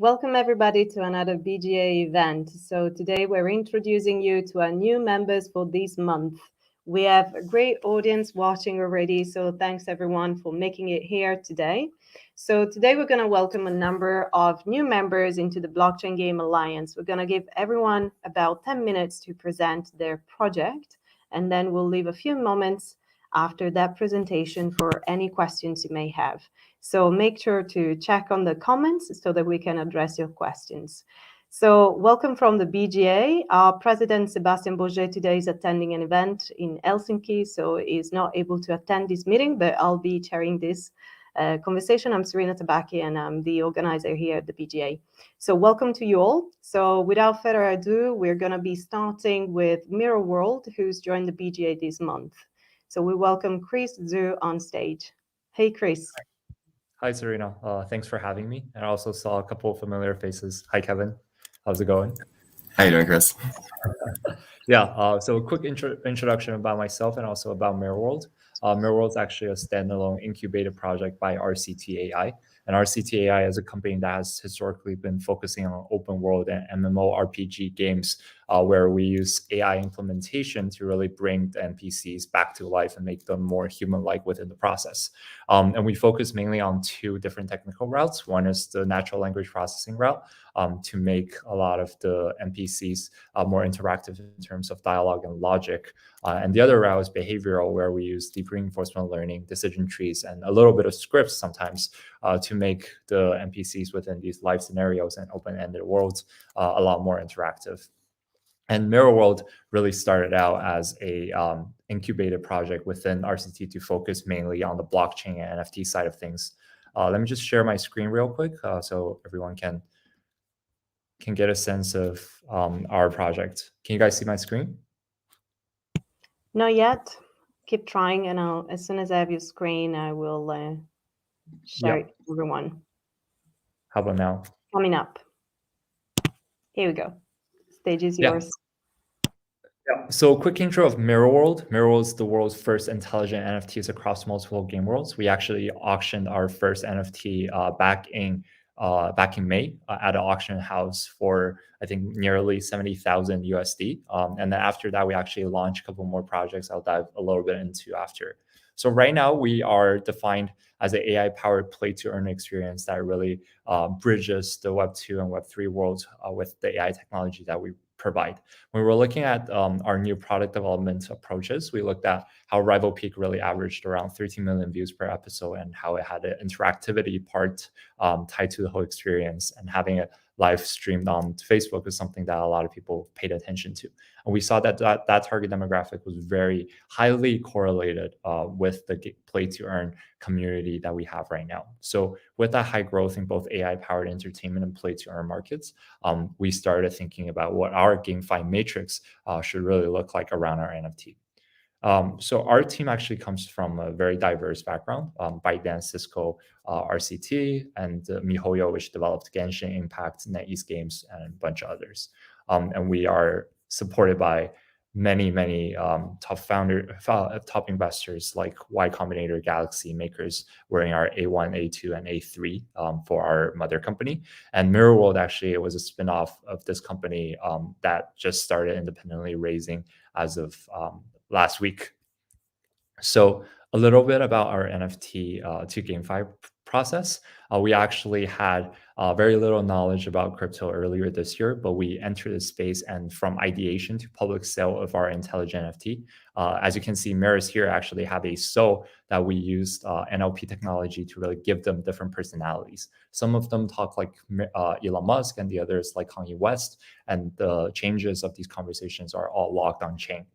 welcome everybody to another BGA event. So today we're introducing you to our new members for this month. We have a great audience watching already, so thanks everyone for making it here today. So today we're going to welcome a number of new members into the Blockchain Game Alliance. We're going to give everyone about 10 minutes to present their project, and then we'll leave a few moments after that presentation for any questions you may have. So make sure to check on the comments so that we can address your questions. So welcome from the BGA. Our president, Sebastian Bourget, today is attending an event in Helsinki, so he's not able to attend this meeting, but I'll be chairing this conversation. I'm Serena Tabaki, and I'm the organizer here at the BGA. So welcome to you all. So without further ado, we're going to be starting with Mirror World, who's joined the BGA this month. So we welcome Chris Zhu on stage. Hey, Chris. Hi, Serena. Thanks for having me. And I also saw a couple of familiar faces. Hi, Kevin. How's it going? How you doing, Chris? So a quick introduction about myself and also about Mirror World. Mirror World is actually a standalone incubated project by RCT.AI. And RCT.AI is a company that has historically been focusing on open world and MMORPG games where we use AI implementation to really bring the NPCs back to life and make them more human-like within the process. And we focus mainly on two different technical routes. One is the natural language processing route to make a lot of the NPCs more interactive in terms of dialogue and logic. And the other route is behavioral, where we use deep reinforcement learning, decision trees, and a little bit of scripts sometimes to make the NPCs within these live scenarios and open-ended worlds a lot more interactive. And Mirror World really started out as a incubated project within RCT to focus mainly on the blockchain and NFT side of things. Let me just share my screen real quick so everyone can get a sense of our project. Can you guys see my screen? Not yet. Keep trying, and as soon as I have your screen, I will share it to everyone. How about now? Coming up. Here we go. Stage is yours. So quick intro of Mirror World. Mirror World is the world's first intelligent NFTs across multiple game worlds. We actually auctioned our first NFT back in May at an auction house for, I think, nearly 70,000 USD. And then after that, we actually launched a couple more projects I'll dive a little bit into after. So right now we are defined as an AI-powered play-to-earn experience that really bridges the Web 2 and Web 3 worlds with the AI technology that we provide. When we're looking at our new product development approaches, we looked at how Rival Peak really averaged around 13 million views per episode and how it had an interactivity part tied to the whole experience, and having it live streamed on Facebook is something that a lot of people paid attention to. And we saw that target demographic was very highly correlated with the play-to-earn community that we have right now. So with that high growth in both AI-powered entertainment and play-to-earn markets, we started thinking about what our GameFi matrix should really look like around our NFT. So our team actually comes from a very diverse background. ByteDance, Cisco, RCT, and MiHoYo, which developed Genshin Impact, NetEase Games, and a bunch of others. And we are supported by many top investors like Y Combinator, Galaxy makers, wearing our A1, A2, and A3 for our mother company. And Mirror World actually was a spinoff of this company that just started independently raising as of last week. So a little bit about our NFT to GameFi process. We actually had very little knowledge about crypto earlier this year, but we entered the space, and from ideation to public sale of our intelligent NFT. As you can see, mirrors here actually have a soul that we used NLP technology to really give them different personalities. Some of them talk like Elon Musk, and the others like Kanye West, and the changes of these conversations are all logged on chain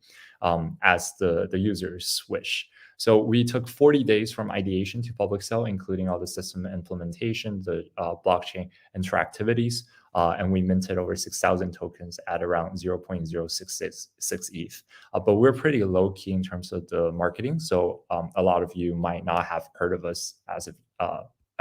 as the users wish. So we took 40 days from ideation to public sale, including all the system implementation, the blockchain interactivities, and we minted over 6,000 tokens at around 0.066 ETH. But we're pretty low key in terms of the marketing, so a lot of you might not have heard of us as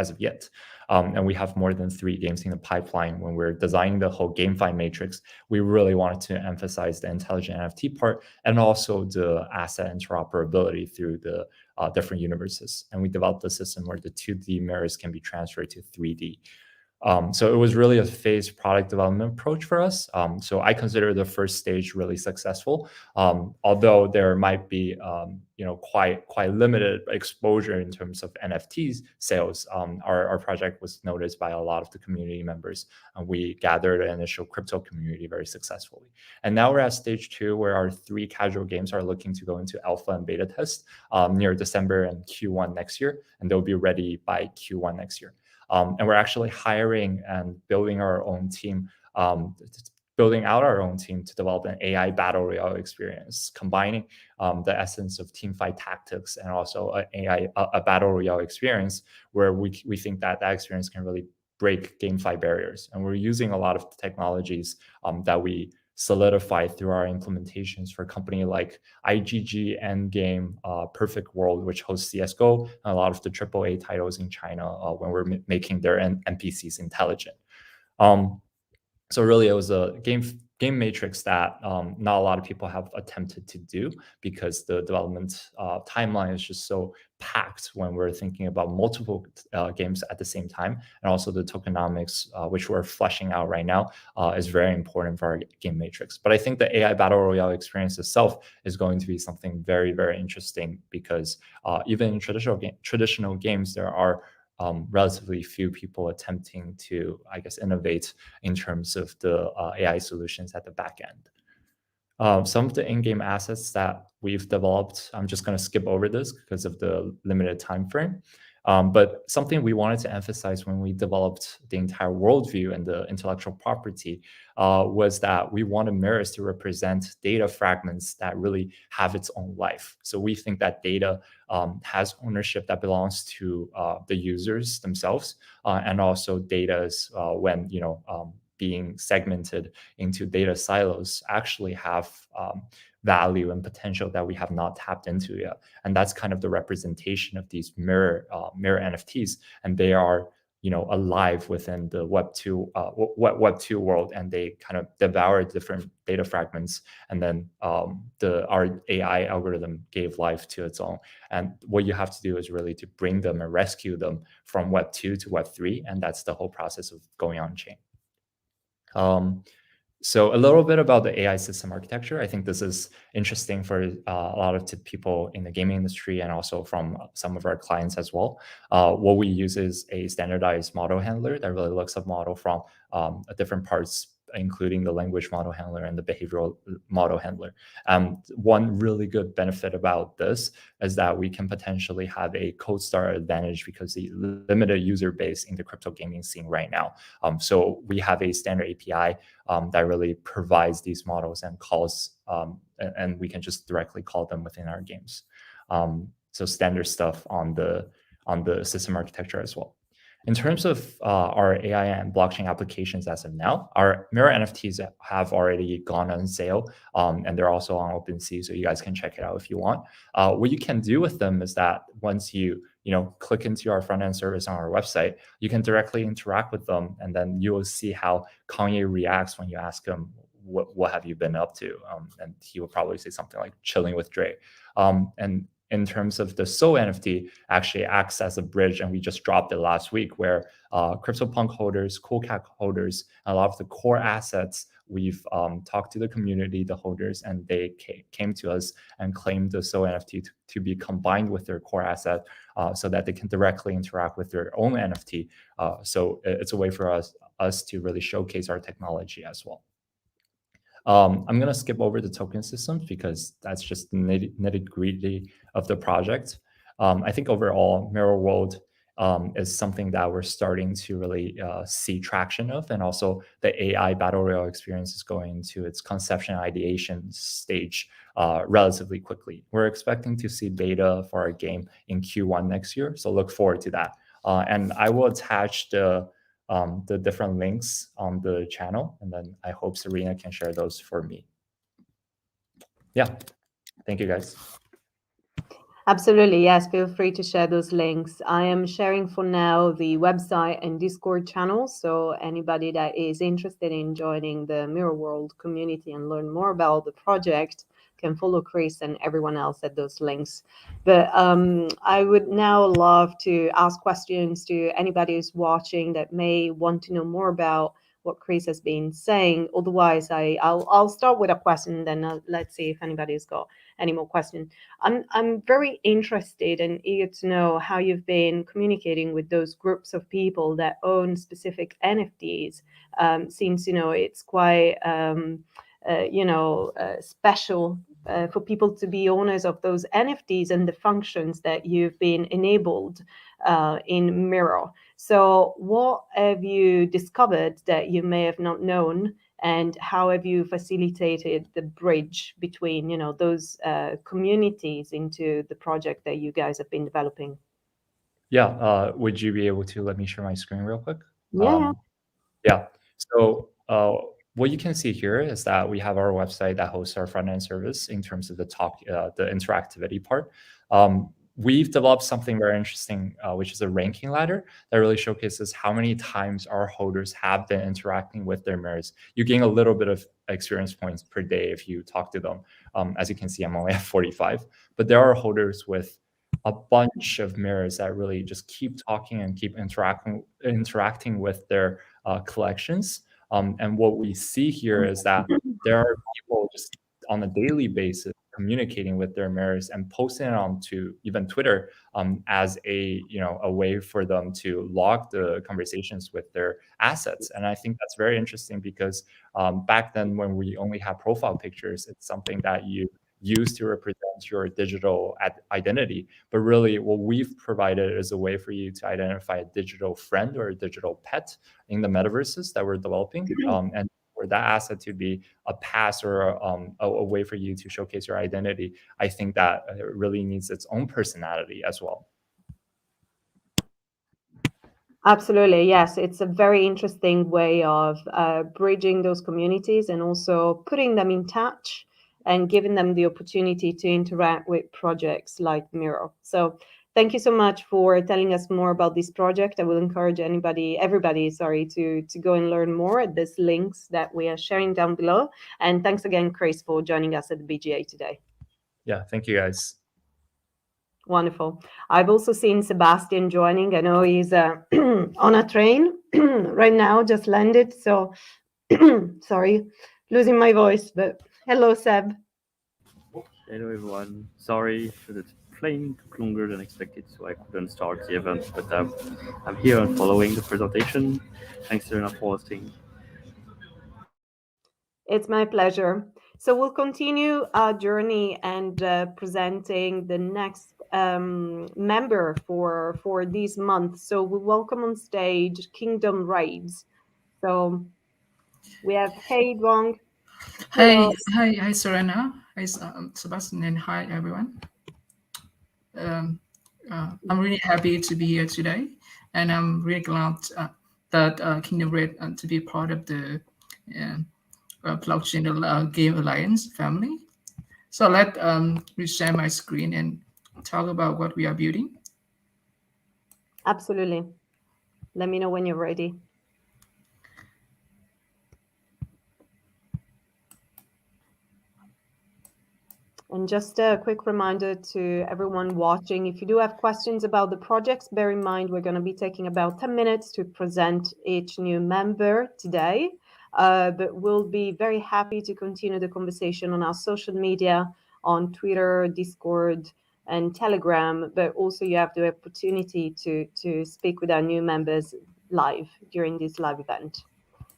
of yet. And we have more than 3 games in the pipeline. When we're designing the whole GameFi matrix, we really wanted to emphasize the intelligent NFT part and also the asset interoperability through the different universes. And we developed a system where the 2D mirrors can be transferred to 3D. So it was really a phased product development approach for us. So I consider the first stage really successful, although there might be quite limited exposure in terms of NFTs sales. Our project was noticed by a lot of the community members, and we gathered an initial crypto community very successfully. And now we're at stage 2, where our 3 casual games are looking to go into alpha and beta test near December and Q1 next year, and they'll be ready by Q1 next year. And we're actually hiring and building our own team, building out our own team to develop an AI battle royale experience, combining the essence of teamfight tactics and also a battle royale experience, where we think that experience can really break GameFi barriers. And we're using a lot of the technologies that we solidify through our implementations for a company like IGG, Endgame, Perfect World, which hosts CSGO, and a lot of the AAA titles in China when we're making their NPCs intelligent. So really, it was a game matrix that not a lot of people have attempted to do, because the development timeline is just so packed when we're thinking about multiple games at the same time. And also the tokenomics, which we're fleshing out right now, is very important for our game matrix. But I think the AI Battle Royale experience itself is going to be something very, very interesting, because even in traditional games, there are relatively few people attempting to, I guess, innovate in terms of the AI solutions at the back end. Some of the in-game assets that we've developed, I'm just going to skip over this because of the limited time frame. But something we wanted to emphasize when we developed the entire worldview and the intellectual property was that we wanted mirrors to represent data fragments that really have its own life. So we think that data has ownership that belongs to the users themselves, and also data's when being segmented into data silos actually have value and potential that we have not tapped into yet. And that's kind of the representation of these mirror NFTs, and they are alive within the Web2 world, and they kind of devour different data fragments, and then our AI algorithm gave life to its own. And what you have to do is really to bring them and rescue them from Web2 to Web3, and that's the whole process of going on chain. So a little bit about the AI system architecture. I think this is interesting for a lot of people in the gaming industry, and also from some of our clients as well. What we use is a standardized model handler that really looks at model from different parts, including the language model handler and the behavioral model handler. One really good benefit about this is that we can potentially have a cold start advantage because the limited user base in the crypto gaming scene right now. So we have a standard API that really provides these models and calls, and we can just directly call them within our games. So standard stuff on the system architecture as well. In terms of our AI and blockchain applications as of now, our mirror NFTs have already gone on sale, and they're also on OpenSea, so you guys can check it out if you want. What you can do with them is that once you click into our front end service on our website, you can directly interact with them, and then you will see how Kanye reacts when you ask him, what have you been up to? And he will probably say something like chilling with Dre. And in terms of the Soul NFT, actually acts as a bridge, and we just dropped it last week, where CryptoPunk holders, CoolCat holders, a lot of the core assets, we've talked to the community, the holders, and they came to us and claimed the Soul NFT to be combined with their core asset, so that they can directly interact with their own NFT. So it's a way for us to really showcase our technology as well. I'm going to skip over the token systems because that's just the nitty-gritty of the project. I think overall, Mirror World is something that we're starting to really see traction of, and also the AI Battle Royale experience is going into its conception ideation stage relatively quickly. We're expecting to see beta for our game in Q1 next year, so look forward to that. And I will attach the different links on the channel, and then I hope Serena can share those for me. Yeah, thank you guys. Absolutely, yes, feel free to share those links. I am sharing for now the website and Discord channel, so anybody that is interested in joining the Mirror World community and learn more about the project, can follow Chris and everyone else at those links. But I would now love to ask questions to anybody who's watching that may want to know more about what Chris has been saying. Otherwise, I'll start with a question, then let's see if anybody's got any more questions. I'm very interested and eager to know how you've been communicating with those groups of people that own specific NFTs, since it's quite special for people to be owners of those NFTs and the functions that you've been enabled in Mirror. So what have you discovered that you may have not known, and how have you facilitated the bridge between those communities into the project that you guys have been developing? Yeah, would you be able to let me share my screen real quick? Yeah. Yeah. So what you can see here is that we have our website that hosts our front end service in terms of the interactivity part. We've developed something very interesting, which is a ranking ladder that really showcases how many times our holders have been interacting with their mirrors. You gain a little bit of experience points per day if you talk to them. As you can see, I'm only at 45, but there are holders with a bunch of mirrors that really just keep talking and keep interacting with their collections. And what we see here is that there are people just on a daily basis communicating with their mirrors and posting it onto even Twitter as a way for them to log the conversations with their assets. And I think that's very interesting because back then when we only had profile pictures, it's something that you use to represent your digital identity. But really what we've provided is a way for you to identify a digital friend or a digital pet in the metaverses that we're developing. And for that asset to be a pass or a way for you to showcase your identity, I think that it really needs its own personality as well. Absolutely, yes. It's a very interesting way of bridging those communities and also putting them in touch and giving them the opportunity to interact with projects like Miro. So thank you so much for telling us more about this project. I will encourage everybody, to go and learn more at these links that we are sharing down below. And thanks again, Chris, for joining us at the BGA today. Yeah, thank you guys. Wonderful. I've also seen Sebastian joining. I know he's on a train right now, just landed. So sorry, losing my voice, but hello, Seb. Hello everyone. Sorry for the plane took longer than expected, so I couldn't start the event, but I'm here and following the presentation. Thanks, Serena, for hosting. It's my pleasure. So we'll continue our journey and presenting the next member for this month. So we welcome on stage Kingdom Raids. So we have Hey Dwong. Hi, Serena. Hi, Sebastian, and hi, everyone. I'm really happy to be here today, and I'm really glad that Kingdom Red to be part of the Blockchain Game Alliance family. So let me share my screen and talk about what we are building. Absolutely. Let me know when you're ready. And just a quick reminder to everyone watching, if you do have questions about the projects, bear in mind we're going to be taking about 10 minutes to present each new member today. But we'll be very happy to continue the conversation on our social media, on Twitter, Discord, and Telegram. But also you have the opportunity to speak with our new members live during this live event.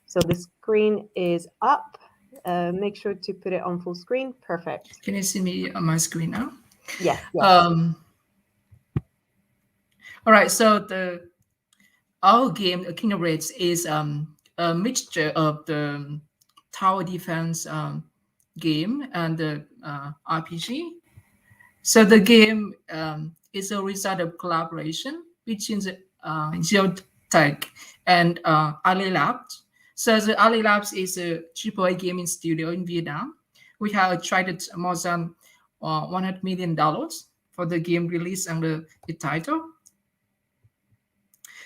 So the screen is up. Make sure to put it on full screen. Perfect. Can you see me on my screen now? Yes. All right. So our game, Kingdom Raids, is a mixture of the tower defense game and the RPG. So the game is a result of collaboration between the Geotech and ArtiiLand. So the ArtiiLand is a AAA gaming studio in Vietnam. We have attracted more than $100 million for the game release under the title.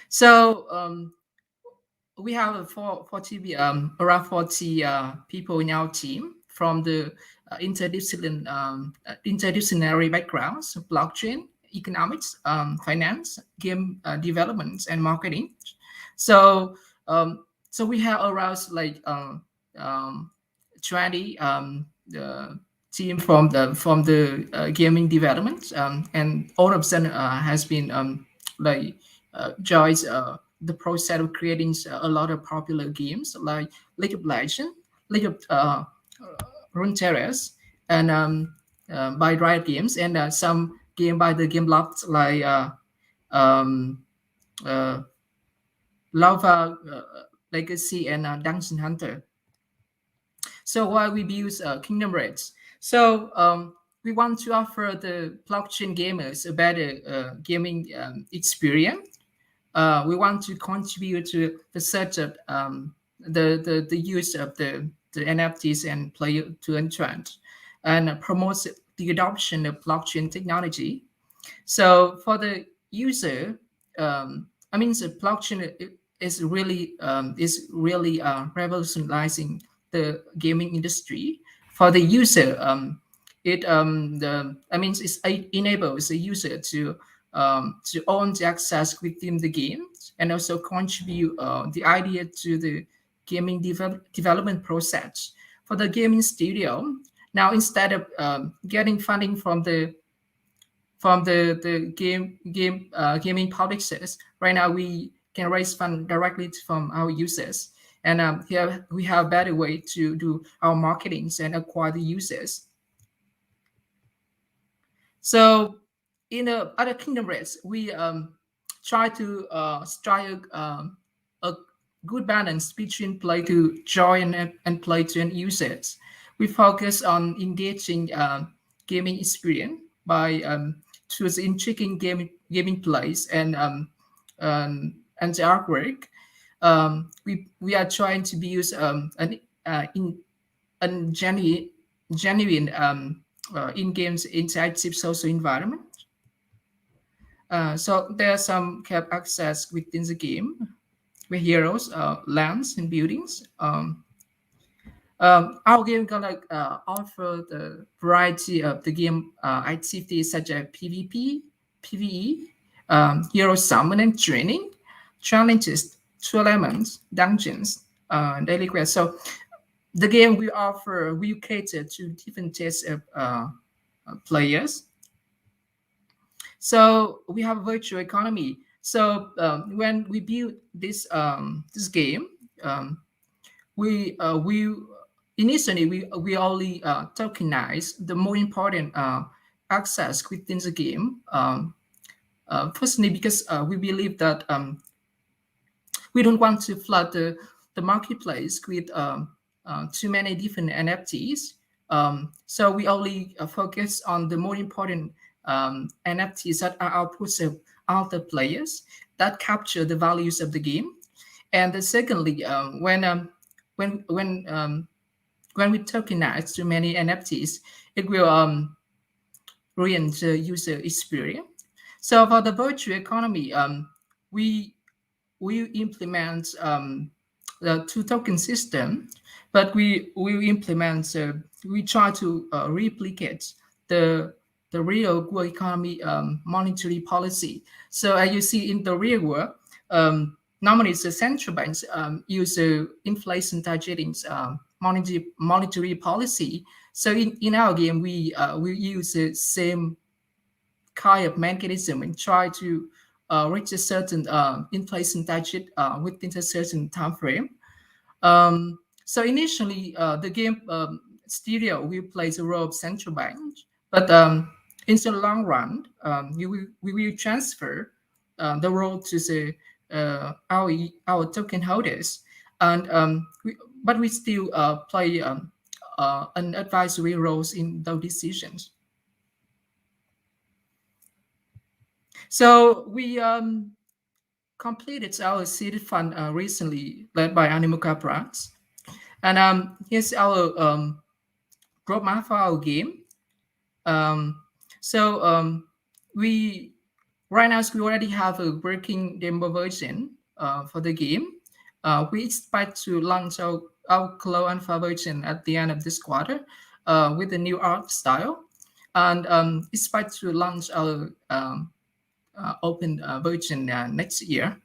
So we have around 40 people in our team from the interdisciplinary backgrounds: blockchain, economics, finance, game development, and marketing. So so we have around like 20 team from the gaming development, and all of them has been like joins the process of creating a lot of popular games like League of Legends, League of Runeterra, and by Riot Games, and some game by the game labs like Lava Legacy and Dungeon Hunter. So why we use Kingdom Rates? So we want to offer the blockchain gamers a better gaming experience. We want to contribute to the setup, the use of the NFTs and play to earn trend, and promote the adoption of blockchain technology. So for the user, I mean, the blockchain is really revolutionizing the gaming industry. For the user, it enables the user to own the access within the game, and also contribute the idea to the gaming development process. For the gaming studio, now instead of getting funding from the gaming publishers, right now we can raise fund directly from our users. And here we have a better way to do our marketing and acquire the users. So in other Kingdom Rates, we try to strike a good balance between play to joy and play to end users. We focus on engaging gaming experience by through the intriguing gaming plays and the artwork. We are trying to use genuine in-games interactive social environment. So there are some cap access within the game with heroes, lands, and buildings. Our game gonna offer the variety of the game activities such as PvP, PvE, hero summon and training, challenges, tournaments, dungeons, daily quests. So the game we offer will cater to different types of players. So we have a virtual economy. So when we build this this game, we initially we only tokenize the more important access within the game. Personally, because we believe that we don't want to flood the marketplace with too many different NFTs. So we only focus on the more important NFTs that are outputs of other players that capture the values of the game. And secondly, when we tokenize too many NFTs, it will ruin the user experience. So for the virtual economy, we implement the two token system, but we try to replicate the real world economy monetary policy. So as you see in the real world, normally the central banks use inflation targeting monetary policy. So in our game, we use the same kind of mechanism and try to reach a certain inflation target within a certain time frame. So initially, the game studio will play the role of central bank, but in the long run, we will transfer the role to the our token holders, and but we still play an advisory roles in those decisions. So we completed our seed fund recently, led by Animal Brands, and here's our roadmap for our game. We right now we already have a working demo version for the game. We expect to launch our clone alpha version at the end of this quarter. with a new art style, and expect to launch our open version next year.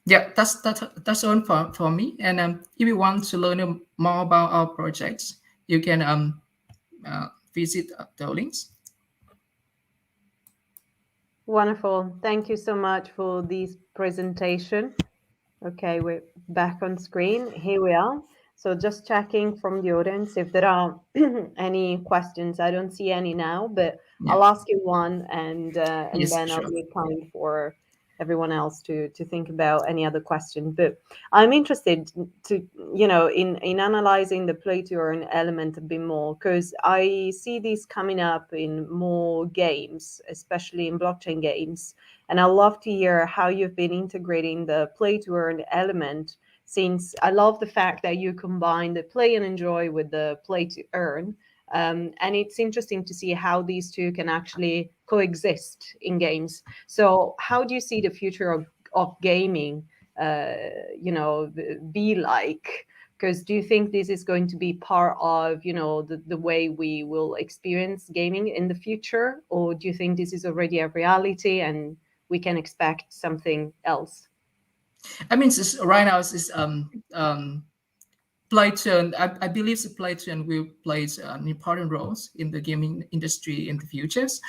Yeah, that's all for me. And if you want to learn more about our projects, you can visit the links. Wonderful. Thank you so much for this presentation. Okay, we're back on screen. Here we are. So just checking from the audience if there are any questions. I don't see any now, but Yeah. I'll ask you one, and Yes, then sure. I'll leave time for everyone else to think about any other question. But I'm interested to, in analyzing the play to earn element a bit more, because I see these coming up in more games, especially in blockchain games. And I'd love to hear how you've been integrating the play to earn element, since I love the fact that you combine the play and enjoy with the play to earn. And it's interesting to see how these two can actually coexist in games. So how do you see the future of gaming, be like? Because do you think this is going to be part of, the way we will experience gaming in the future? Or do you think this is already a reality and we can expect something else? I mean, right now it's play to earn. I believe the play to earn will play an important roles in the gaming industry in the futures.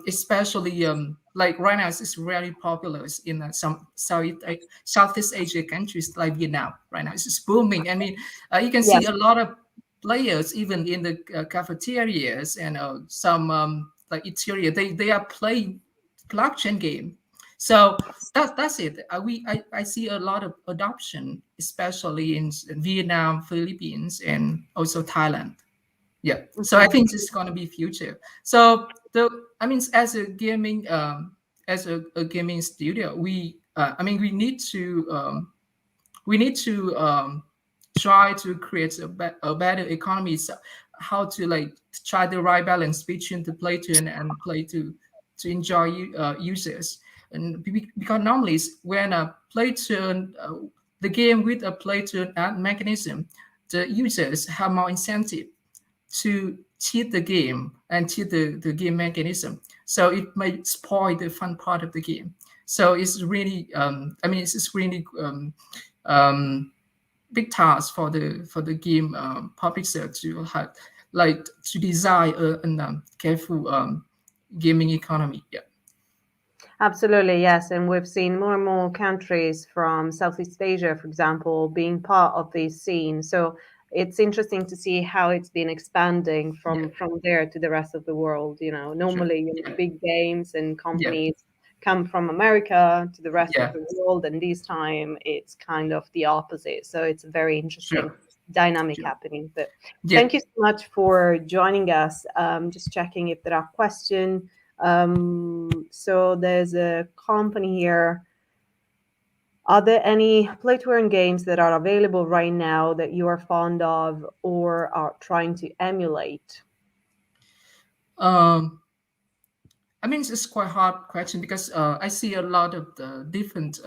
Especially like right now it's really popular in some Southeast Asia countries like Vietnam. Right now it's booming. I mean, you can see Yes. a lot of players even in the cafeterias and some like eateria. They are playing blockchain game. So that's it. I see a lot of adoption, especially in Vietnam, Philippines, and also Thailand. Yeah. So I think this is going to be future. So as a gaming gaming studio, we need to try to create a better economy. So how to like try the right balance between the play to earn and play to enjoy users. And because normally when a play to the game with a play to earn mechanism, the users have more incentive to cheat the game and cheat the game mechanism. So it may spoil the fun part of the game. So it's really, it's really big task for the game publisher to have to design a careful gaming economy. Yeah. Absolutely, yes. And we've seen more and more countries from Southeast Asia, for example, being part of this scene. So it's interesting to see how it's been expanding from there to the rest of the world. Normally, big games and companies come from America to the rest of the world, and this time it's kind of the opposite. So it's a very interesting dynamic happening. But thank you so much for joining us. Just checking if there are questions. So there's a company here. Are there any play to earn games that are available right now that you are fond of or are trying to emulate? It's quite hard question because I see a lot of the different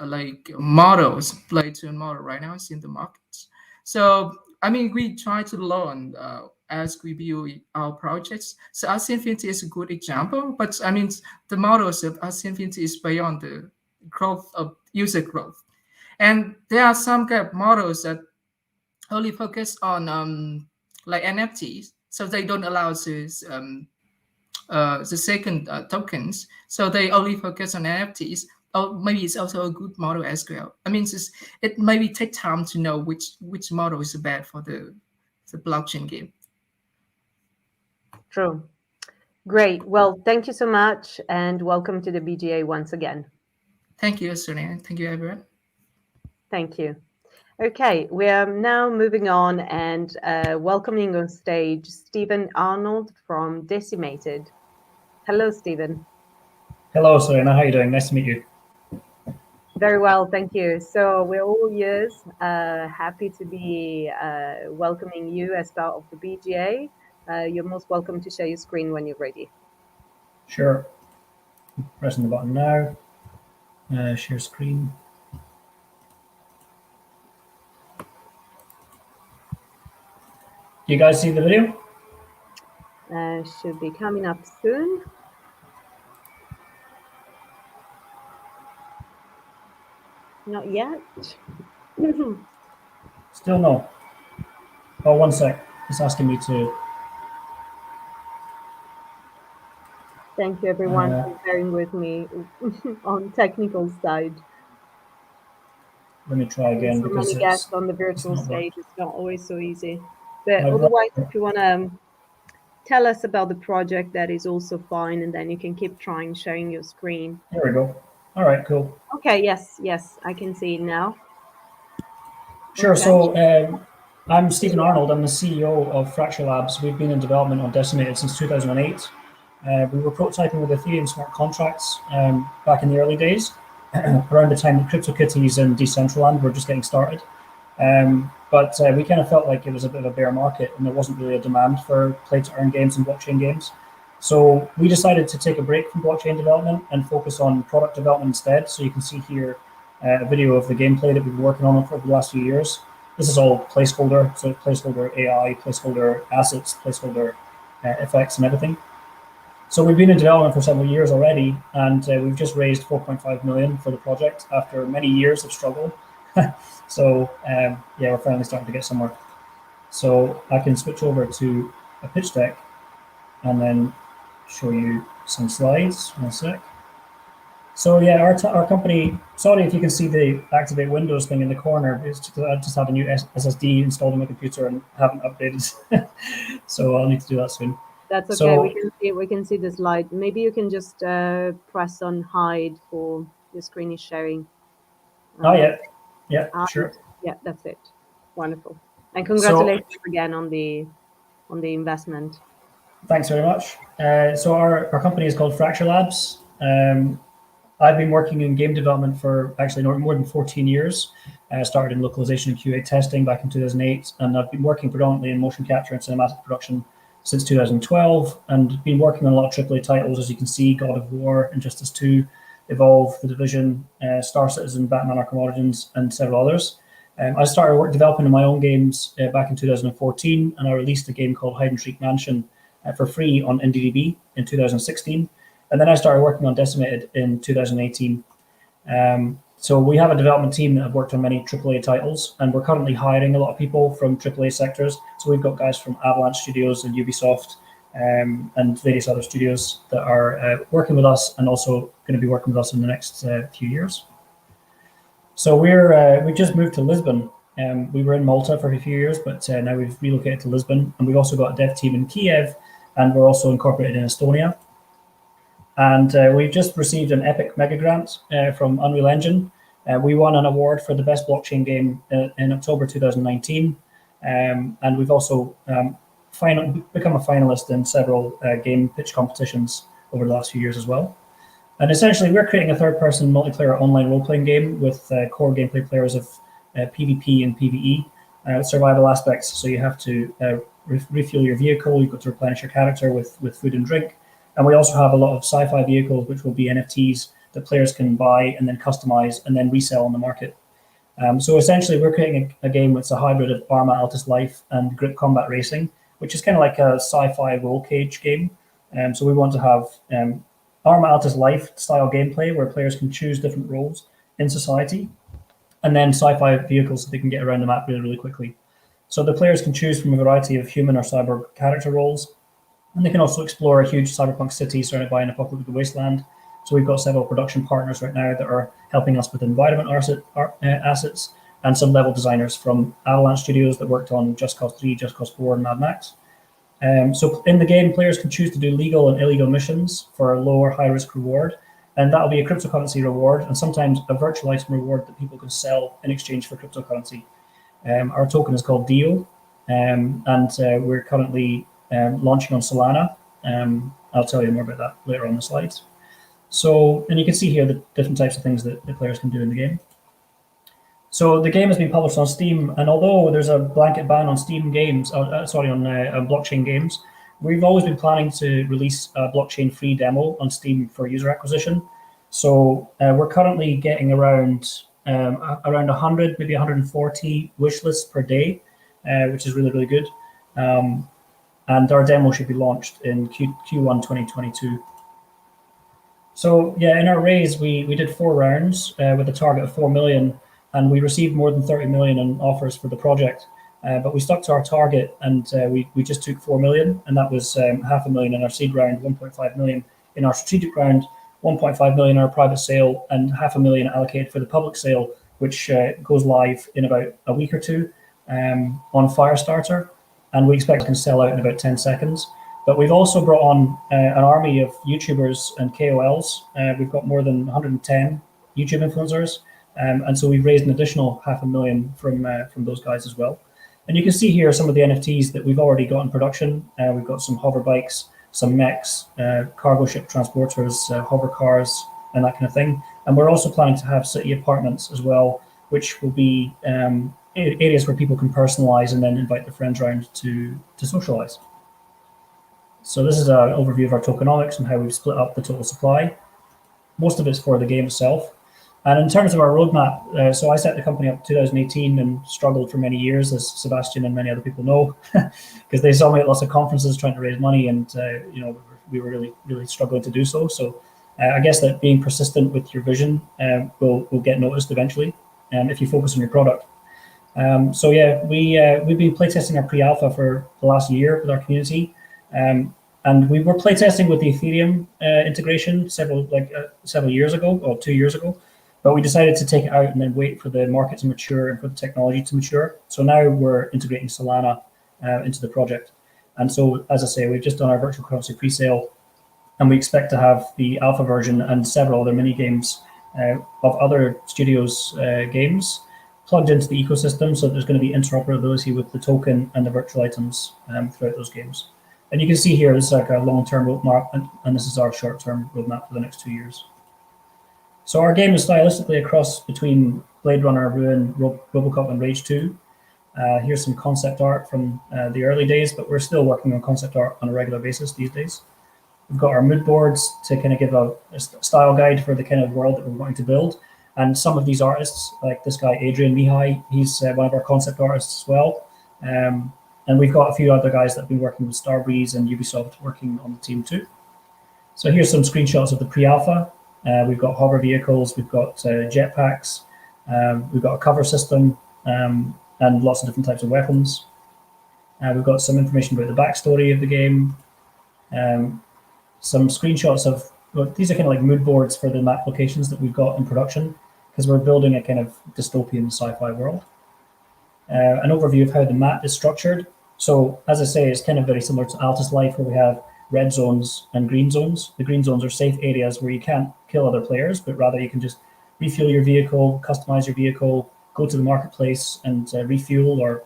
models, play to earn model right now in the markets. So we try to learn as we build our projects. So RC is a good example, but the models of RC is beyond the growth of user growth. And there are some kind of models that only focus on like NFTs, so they don't allow this the second tokens, so they only focus on NFTs. Or maybe it's also a good model as well. It maybe take time to know which model is bad for the blockchain game. True. Great. Well, thank you so much, and welcome to the BGA once again. Thank you, Sonia. Thank you, everyone. Thank you. Okay, we are now moving on and welcoming on stage Stephen Arnold from Decimated. Hello, Stephen. Hello, Serena. How are you doing? Nice to meet you. Very well, thank you. So we're all ears. Happy to be welcoming you as part of the BGA. You're most welcome to share your screen when you're ready. Sure. Pressing the button now. Share screen. you guys see the video? Should be coming up soon. Not yet. Still no. Oh, one sec. It's asking me to. Thank you, everyone, for bearing with me on technical side. Let me try again So because many guests on the virtual not stage. It's not always so easy. But I've otherwise, if you want to tell us about the project, that is also fine, and then you can keep trying sharing your screen. There we go. All right, cool. Okay, yes, I can see it now. Sure. Okay. So I'm Stephen Arnold. I'm the CEO of Fracture Labs. We've been in development on Decimated since 2008. We were prototyping with Ethereum smart contracts back in the early days, around the time that CryptoKitties and Decentraland were just getting started. But we kind of felt like it was a bit of a bear market and there wasn't really a demand for play-to-earn games and blockchain games. So we decided to take a break from blockchain development and focus on product development instead. So you can see here a video of the gameplay that we've been working on for the last few years. This is all placeholder, so placeholder AI, placeholder assets, placeholder effects and everything. So we've been in development for several years already, and we've just raised 4.5 million for the project after many years of struggle. So yeah, we're finally starting to get somewhere. So I can switch over to a pitch deck and then show you some slides. One sec. So yeah, our company, sorry if you can see the activate Windows thing in the corner. It's just, I just had a new SSD installed on my computer and haven't updated. So I'll need to do that soon. That's okay. So, we can see the slide. Maybe you can just press on hide for your screen is sharing. Oh yeah, sure. Yeah, that's it. Wonderful. And congratulations again on the investment. Thanks very much. So our company is called Fracture Labs. I've been working in game development for actually more than 14 years. I started in localization and QA testing back in 2008, and I've been working predominantly in motion capture and cinematic production since 2012, and been working on a lot of AAA titles, as you can see: God of War, Injustice 2, Evolve, The Division, Star Citizen, Batman Arkham Origins, and several others. I started developing in my own games back in 2014, and I released a game called Hide and Seek Mansion for free on IndieDB in 2016. And then I started working on Decimated in 2018. So we have a development team that have worked on many AAA titles, and we're currently hiring a lot of people from AAA sectors. So we've got guys from Avalanche Studios and Ubisoft and various other studios that are working with us and also going to be working with us in the next few years. So we just moved to Lisbon. We were in Malta for a few years, but now we've relocated to Lisbon, and we've also got a dev team in Kiev, and we're also incorporated in Estonia. And we've just received an epic mega grant from Unreal Engine. We won an award for the best blockchain game in October 2019. And we've also become a finalist in several game pitch competitions over the last few years as well. And essentially, we're creating a third-person multiplayer online role-playing game with core gameplay players of PvP and PvE, survival aspects. So you have to refuel your vehicle, you've got to replenish your character with food and drink. And we also have a lot of sci-fi vehicles, which will be NFTs that players can buy and then customize and then resell on the market. So essentially, we're creating a game that's a hybrid of Arma Altis Life and Grip Combat Racing, which is kind of like a sci-fi roll cage game. So we want to have Arma Altis Life style gameplay where players can choose different roles in society, and then sci-fi vehicles so they can get around the map really, really quickly. So the players can choose from a variety of human or cyber character roles. And they can also explore a huge cyberpunk city surrounded by an apocalyptic wasteland. So we've got several production partners right now that are helping us with environment assets, and some level designers from Avalanche Studios that worked on Just Cause 3, Just Cause 4, and Mad Max. So in the game, players can choose to do legal and illegal missions for a low or high risk reward. And that'll be a cryptocurrency reward and sometimes a virtual item reward that people can sell in exchange for cryptocurrency. Our token is called DIO, and we're currently launching on Solana. I'll tell you more about that later on the slides. So, and you can see here the different types of things that the players can do in the game. So the game has been published on Steam, and although there's a blanket ban on Steam games, on blockchain games, we've always been planning to release a blockchain-free demo on Steam for user acquisition. So we're currently getting around 100, maybe 140 wish lists per day, which is really, really good. and our demo should be launched in Q1 2022. So yeah, in our raise, we did 4 rounds with a target of 4 million, and we received more than 30 million in offers for the project. But we stuck to our target, and we just took 4 million, and that was 500,000 in our seed round, 1.5 million in our strategic round, 1.5 million in our private sale, and 500,000 allocated for the public sale, which goes live in about a week or two on Firestarter, and we expect it can sell out in about 10 seconds. But we've also brought on an army of YouTubers and KOLs. We've got more than 110 YouTube influencers, and so we've raised an additional 500,000 from those guys as well. And you can see here some of the NFTs that we've already got in production. We've got some hover bikes, some mechs, cargo ship transporters, hover cars, and that kind of thing. And we're also planning to have city apartments as well, which will be areas where people can personalize and then invite their friends around to socialize. So this is an overview of our tokenomics and how we've split up the total supply. Most of it's for the game itself. And in terms of our roadmap, so I set the company up in 2018 and struggled for many years, as Sebastian and many other people know, because they saw me at lots of conferences trying to raise money, and we were really struggling to do so. So I guess that being persistent with your vision will get noticed eventually, if you focus on your product. So yeah, we've been playtesting our pre-alpha for the last year with our community, and we were playtesting with the Ethereum integration several years ago, or 2 years ago. But we decided to take it out and then wait for the market to mature and for the technology to mature. So now we're integrating Solana into the project. And so, as I say, we've just done our virtual currency pre-sale, and we expect to have the alpha version and several other mini games of other studios' games plugged into the ecosystem. So there's going to be interoperability with the token and the virtual items throughout those games. And you can see here, this is like a long-term roadmap, and this is our short-term roadmap for the next 2 years. So our game is stylistically a cross between Blade Runner, Ruin, Robocop, and Rage 2. Here's some concept art from the early days, but we're still working on concept art on a regular basis these days. We've got our mood boards to kind of give a style guide for the kind of world that we're going to build. And some of these artists, like this guy, Adrian Mihai, he's one of our concept artists as well. And we've got a few other guys that have been working with Starbreeze and Ubisoft working on the team too. So here's some screenshots of the pre-alpha. We've got hover vehicles, we've got jetpacks, we've got a cover system, and lots of different types of weapons. We've got some information about the backstory of the game, some screenshots of, well, these are kind of like mood boards for the map locations that we've got in production, because we're building a kind of dystopian sci-fi world. An overview of how the map is structured. So as I say, it's kind of very similar to Altus Life, where we have red zones and green zones. The green zones are safe areas where you can't kill other players, but rather you can just refuel your vehicle, customize your vehicle, go to the marketplace and refuel or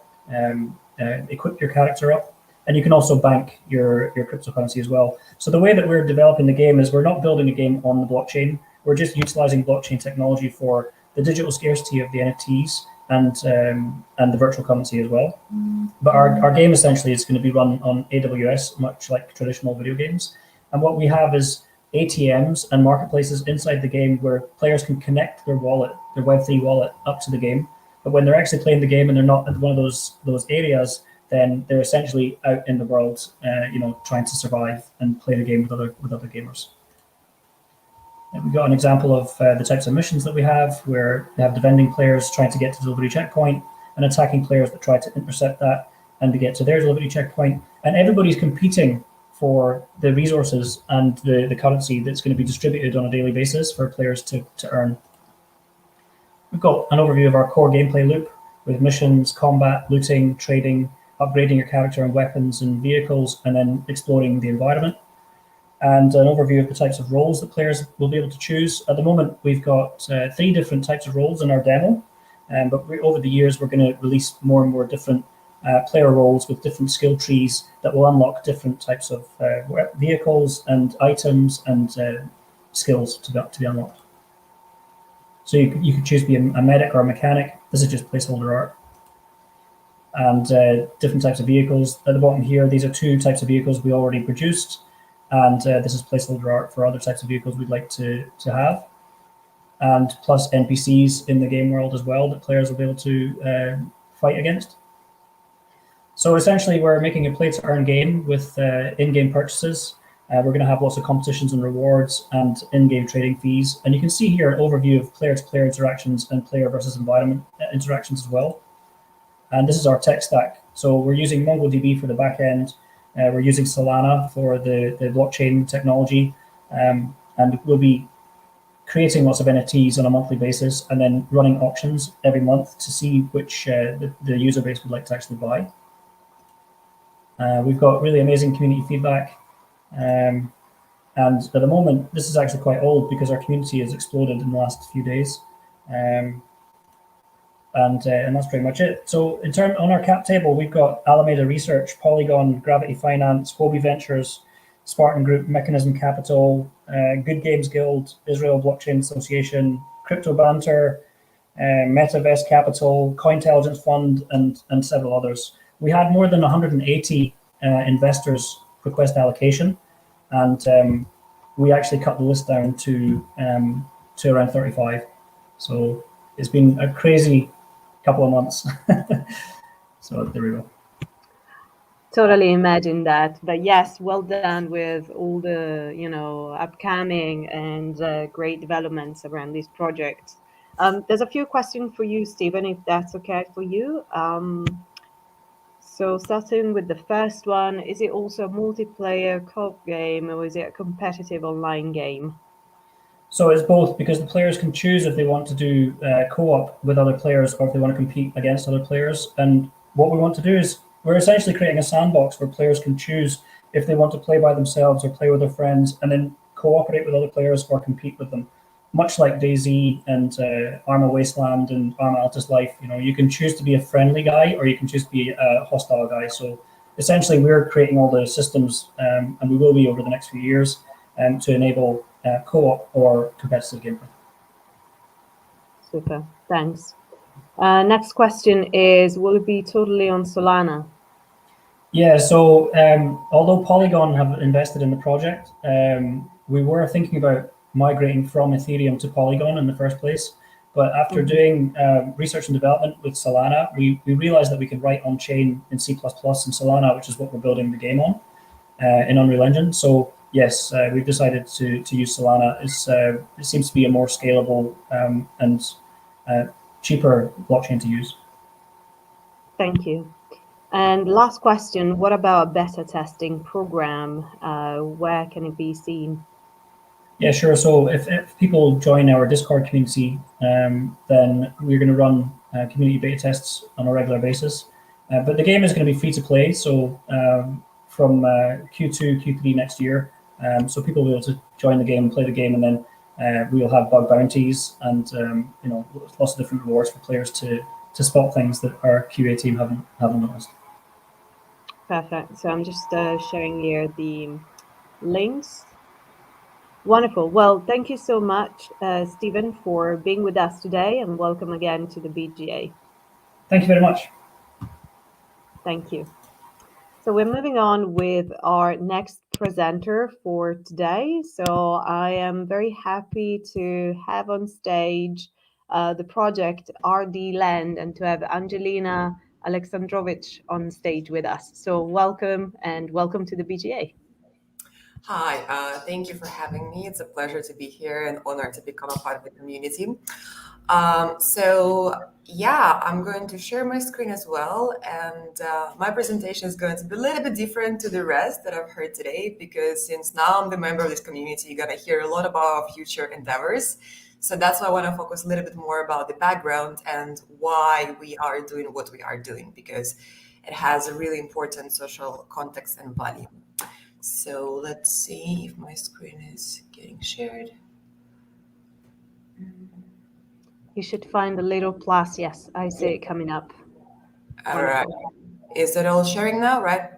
equip your character up. And you can also bank your cryptocurrency as well. So the way that we're developing the game is we're not building a game on the blockchain. We're just utilizing blockchain technology for the digital scarcity of the NFTs and the virtual currency as well. But our game essentially is going to be run on AWS, much like traditional video games. And what we have is ATMs and marketplaces inside the game where players can connect their wallet, their Web3 wallet, up to the game. But when they're actually playing the game and they're not at one of those areas, then they're essentially out in the world, trying to survive and play the game with other gamers. We've got an example of the types of missions that we have, where they have defending players trying to get to the delivery checkpoint and attacking players that try to intercept that and to get to their delivery checkpoint. And everybody's competing for the resources and the currency that's going to be distributed on a daily basis for players to earn. We've got an overview of our core gameplay loop with missions, combat, looting, trading, upgrading your character and weapons and vehicles, and then exploring the environment. And an overview of the types of roles that players will be able to choose. At the moment, we've got 3 different types of roles in our demo, but over the years, we're going to release more and more different player roles with different skill trees that will unlock different types of vehicles and items and skills to be unlocked. So you could choose to be a medic or a mechanic. This is just placeholder art. And different types of vehicles. At the bottom here, these are 2 types of vehicles we already produced. And this is placeholder art for other types of vehicles we'd like to have. And plus NPCs in the game world as well that players will be able to fight against. So essentially, we're making a play-to-earn game with in-game purchases. We're going to have lots of competitions and rewards and in-game trading fees. And you can see here an overview of player-to-player interactions and player versus environment interactions as well. And this is our tech stack. So we're using MongoDB for the back end. We're using Solana for the blockchain technology. And we'll be creating lots of NFTs on a monthly basis and then running auctions every month to see which the user base would like to actually buy. We've got really amazing community feedback. And at the moment, this is actually quite old because our community has exploded in the last few days. And that's pretty much it. So on our cap table, we've got Alameda Research, Polygon, Gravity Finance, Hobie Ventures, Spartan Group, Mechanism Capital, Good Games Guild, Israel Blockchain Association, Crypto Banter, Metaverse Capital, Cointelligence Fund, and several others. We had more than 180 investors request allocation, and we actually cut the list down to around 35. So it's been a crazy couple of months. So there we go. Totally imagine that. But yes, well done with all the upcoming and great developments around this project. There's a few questions for you, Stephen, if that's okay for you. So starting with the first one, is it also a multiplayer co-op game or is it a competitive online game? So it's both, because the players can choose if they want to do co-op with other players or if they want to compete against other players. And what we want to do is we're essentially creating a sandbox where players can choose if they want to play by themselves or play with their friends and then cooperate with other players or compete with them. Much like DayZ and Arma Wasteland and Arma Altus Life, you can choose to be a friendly guy or you can choose to be a hostile guy. So essentially we're creating all the systems, and we will be over the next few years, to enable co-op or competitive gameplay. Super, thanks. Next question is, will it be totally on Solana? Yeah, so although Polygon have invested in the project, we were thinking about migrating from Ethereum to Polygon in the first place. But after doing research and development with Solana, we realized that we could write on-chain in C++ in Solana, which is what we're building the game on in Unreal Engine. So yes, we've decided to use Solana. It seems to be a more scalable and cheaper blockchain to use. Thank you. And last question, what about a beta testing program? Where can it be seen? Yeah, sure. So if people join our Discord community, then we're going to run community beta tests on a regular basis. But the game is going to be free to play. So from Q2, Q3 next year. So people will be able to join the game and play the game, and then we'll have bug bounties and lots of different rewards for players to spot things that our QA team haven't noticed. Perfect. So I'm just sharing here the links. Wonderful. Well, thank you so much, Stephen, for being with us today, and welcome again to the BGA. Thank you very much. Thank you. So we're moving on with our next presenter for today. So I am very happy to have on stage the project RDLand and to have Angelina Alexandrovich on stage with us. So welcome to the BGA. Hi, thank you for having me. It's a pleasure to be here and honored to become a part of the community. I'm going to share my screen as well, and my presentation is going to be a little bit different to the rest that I've heard today, because since now I'm the member of this community, you're going to hear a lot about our future endeavors. So that's why I want to focus a little bit more about the background and why we are doing what we are doing, because it has a really important social context and value. So let's see if my screen is getting shared. You should find a little plus. Yes, I see it coming up. All right. Is it all sharing now, right?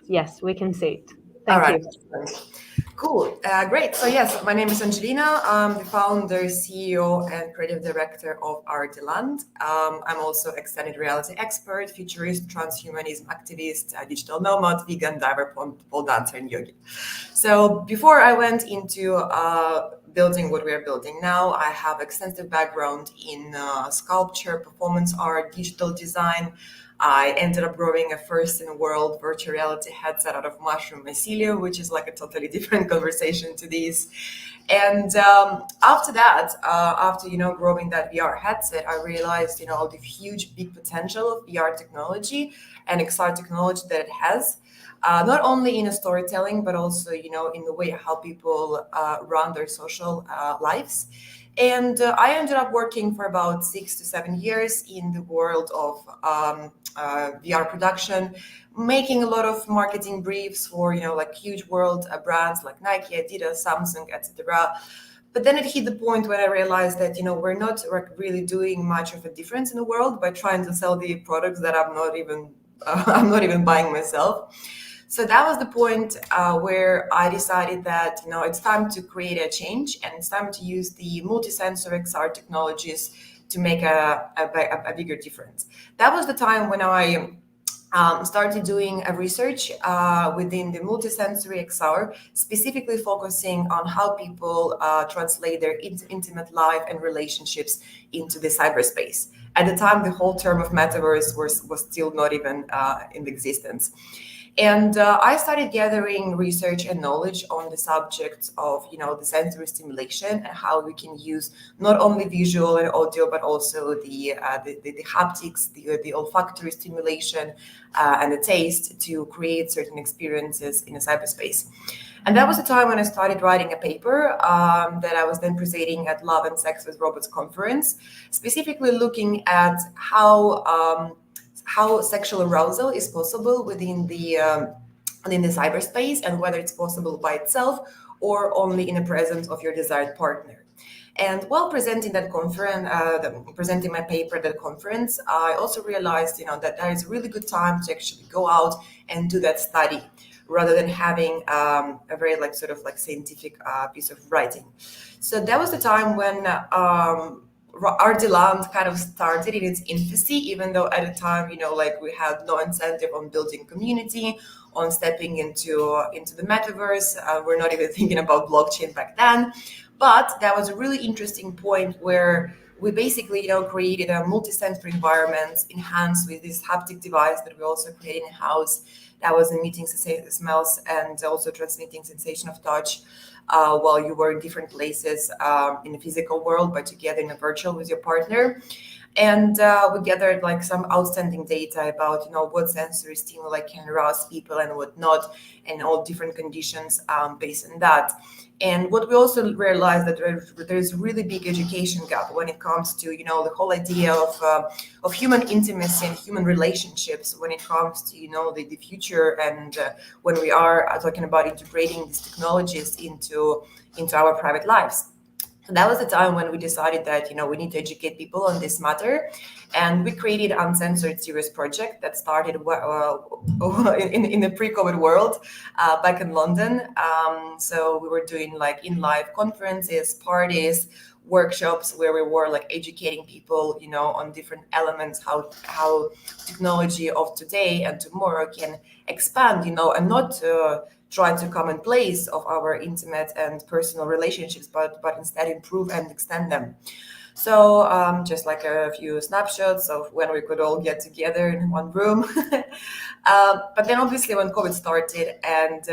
Yes, we can see it. Thank you. Cool. Great. So yes, my name is Angelina. I'm the founder, CEO, and creative director of RDLand. I'm also extended reality expert, futurist, transhumanism activist, digital nomad, vegan, diver, pole dancer, and yogi. So before I went into building what we are building now, I have extensive background in sculpture, performance art, digital design. I ended up growing a first-in-the-world virtual reality headset out of mushroom mycelium, which is like a totally different conversation to these. And after that, after growing that VR headset, I realized all the huge big potential of VR technology and XR technology that it has, not only in storytelling but also in the way how people run their social lives. And I ended up working for about 6 to 7 years in the world of VR production, making a lot of marketing briefs for like huge world brands like Nike, Adidas, Samsung, etc. But then it hit the point when I realized that we're not really doing much of a difference in the world by trying to sell the products that I'm not even buying myself. So that was the point where I decided that it's time to create a change, and it's time to use the multi-sensor XR technologies to make a bigger difference. That was the time when I started doing a research within the multisensory XR, specifically focusing on how people translate their intimate life and relationships into the cyberspace. At the time, the whole term of metaverse was still not even in existence. And I started gathering research and knowledge on the subject of, the sensory stimulation and how we can use not only visual and audio, but also the haptics, the olfactory stimulation and the taste to create certain experiences in a cyberspace. And that was the time when I started writing a paper that I was then presenting at Love and Sex with Robots conference, specifically looking at how sexual arousal is possible within the cyberspace, and whether it's possible by itself or only in the presence of your desired partner. And while presenting that conference, presenting my paper at that conference, I also realized, that there is a really good time to actually go out and do that study, rather than having a very scientific piece of writing. So that was the time when RDLand kind of started in its infancy, even though at the time, we had no incentive on building community, on stepping into the metaverse. We're not even thinking about blockchain back then. But that was a really interesting point where we basically, created a multi-sensory environment enhanced with this haptic device that we also created in-house that was emitting smells and also transmitting sensation of touch while you were in different places in the physical world, but together in a virtual with your partner. And we gathered some outstanding data about what sensory stimuli can arouse people and what not, and all different conditions based on that. And what we also realized that there's a really big education gap when it comes to the whole idea of human intimacy and human relationships when it comes to the future, and when we are talking about integrating these technologies into our private lives. So that was the time when we decided that we need to educate people on this matter, and we created Uncensored Series project that started in the pre-COVID world back in London. So we were doing in live conferences, parties, workshops where we were educating people on different elements, how technology of today and tomorrow can expand and not try to come in place of our intimate and personal relationships, but instead improve and extend them. So just a few snapshots of when we could all get together in one room. But then obviously when COVID started and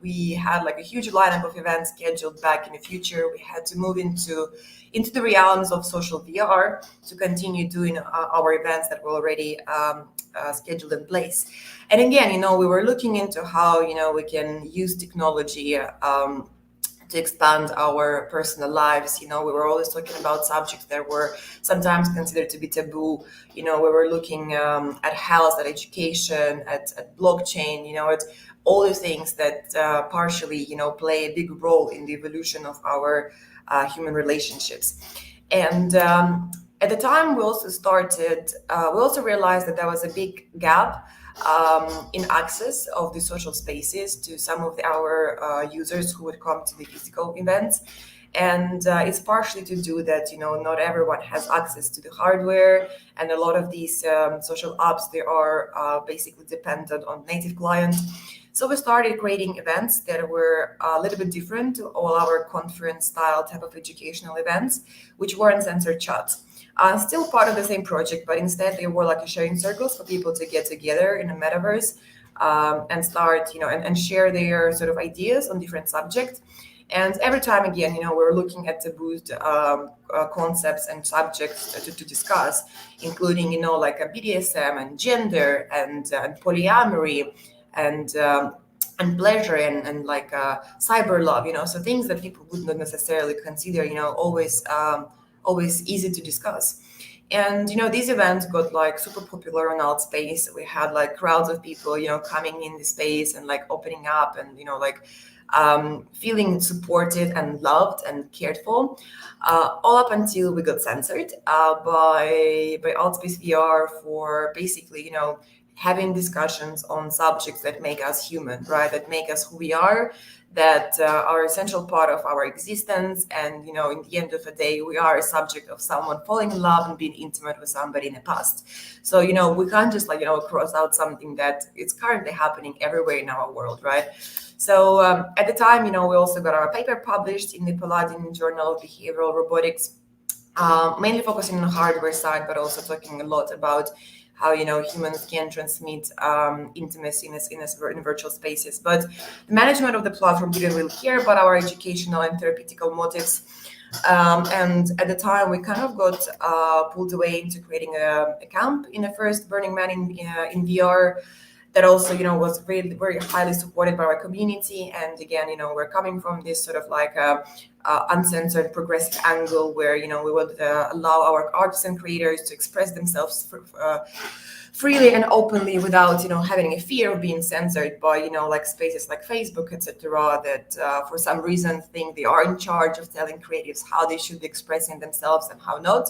we had a huge lineup of events scheduled back in the future, we had to move into the realms of social VR to continue doing our events that were already scheduled in place. And again, we were looking into how, we can use technology to expand our personal lives. We were always talking about subjects that were sometimes considered to be taboo. We were looking at health, at education, at blockchain, at all the things that partially, play a big role in the evolution of our human relationships. And at the time we also realized that there was a big gap in access of the social spaces to some of our users who would come to the physical events. And it's partially to do that, not everyone has access to the hardware, and a lot of these social apps, they are basically dependent on native clients. So we started creating events that were a little bit different to all our conference style type of educational events, which were uncensored chat. still part of the same project, but instead they were like a sharing circles for people to get together in a metaverse and start, and share their sort of ideas on different subjects. And every time again, we're looking at taboo concepts and subjects to discuss, including, like a BDSM and gender and polyamory and pleasure and like cyber love, so things that people would not necessarily consider, always easy to discuss. And these events got like super popular on Altspace. We had like crowds of people, coming in the space and like opening up and like feeling supported and loved and cared for, all up until we got censored by Altspace VR for basically, having discussions on subjects that make us human, right? That make us who we are, that are essential part of our existence. And, in the end of the day, we are a subject of someone falling in love and being intimate with somebody in the past. So, we can't just like, cross out something that it's currently happening everywhere in our world, right? So at the time, we also got our paper published in the Paladin Journal of Behavioral Robotics, mainly focusing on the hardware side, but also talking a lot about how humans can transmit intimacy in virtual spaces. But the management of the platform didn't really care about our educational and therapeutical motives. And at the time, we kind of got pulled away into creating a camp in the first Burning Man in VR. That also, was really very highly supported by our community. And again, we're coming from this sort of like uncensored progressive angle where, we would allow our artists and creators to express themselves freely and openly without, having a fear of being censored by, like spaces like Facebook, etc., that for some reason think they are in charge of telling creatives how they should be expressing themselves and how not.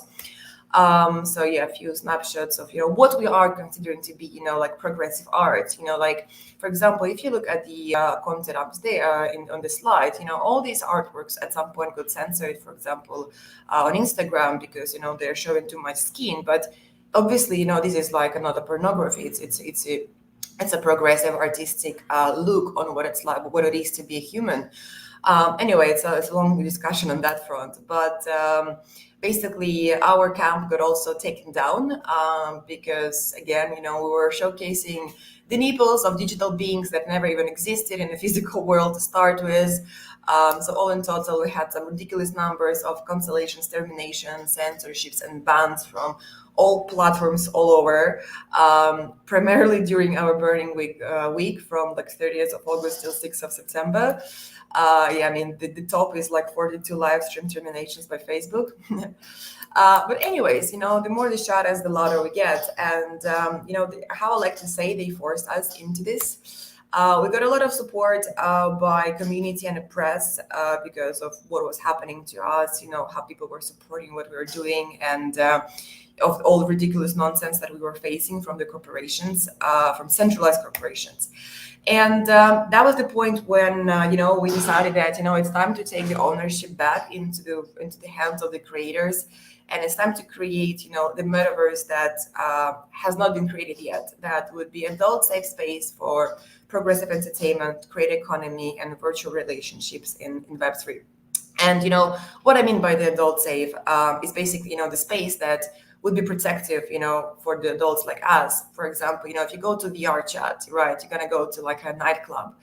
So yeah, a few snapshots of what we are considering to be like progressive art. Like for example, if you look at the content up there on the slide, all these artworks at some point got censored. For example, on Instagram because they're showing too much skin. But obviously, this is like another pornography. It's a progressive artistic look on what it's like, what it is to be a human. Anyway, it's a long discussion on that front, but basically our camp got also taken down because again, we were showcasing the nipples of digital beings that never even existed in the physical world to start with. So all in total, we had some ridiculous numbers of cancellations, terminations, censorships, and bans from all platforms all over, primarily during our burning week from like 30th of August till 6th of September. Yeah, I mean, the top is like 42 live stream terminations by Facebook. But anyways, the more the shout outs, the louder we get. And, how I like to say they forced us into this. We got a lot of support by community and the press because of what was happening to us, how people were supporting what we were doing and of all the ridiculous nonsense that we were facing from the corporations, from centralized corporations. And that was the point when, we decided that, it's time to take the ownership back into the hands of the creators. And it's time to create, the metaverse that has not been created yet. That would be adult safe space for progressive entertainment, creative economy, and virtual relationships in Web3. And, what I mean by the adult safe is basically, the space that would be protective, for the adults like us. For example, if you go to VR chat, right, you're going to go to like a nightclub.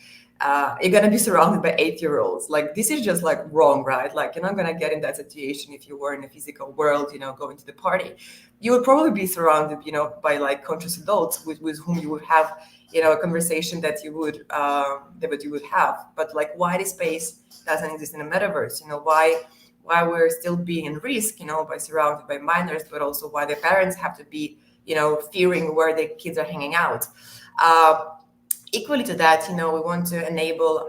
You're going to be surrounded by 8-year-olds. Like, this is just like wrong, right? Like, you're not going to get in that situation if you were in a physical world, going to the party. You would probably be surrounded, by like conscious adults with whom you would have, a conversation that you would have. But like, why this space doesn't exist in a metaverse? Why we're still being in risk, by surrounded by minors, but also why the parents have to be, fearing where the kids are hanging out. Equally to that, we want to enable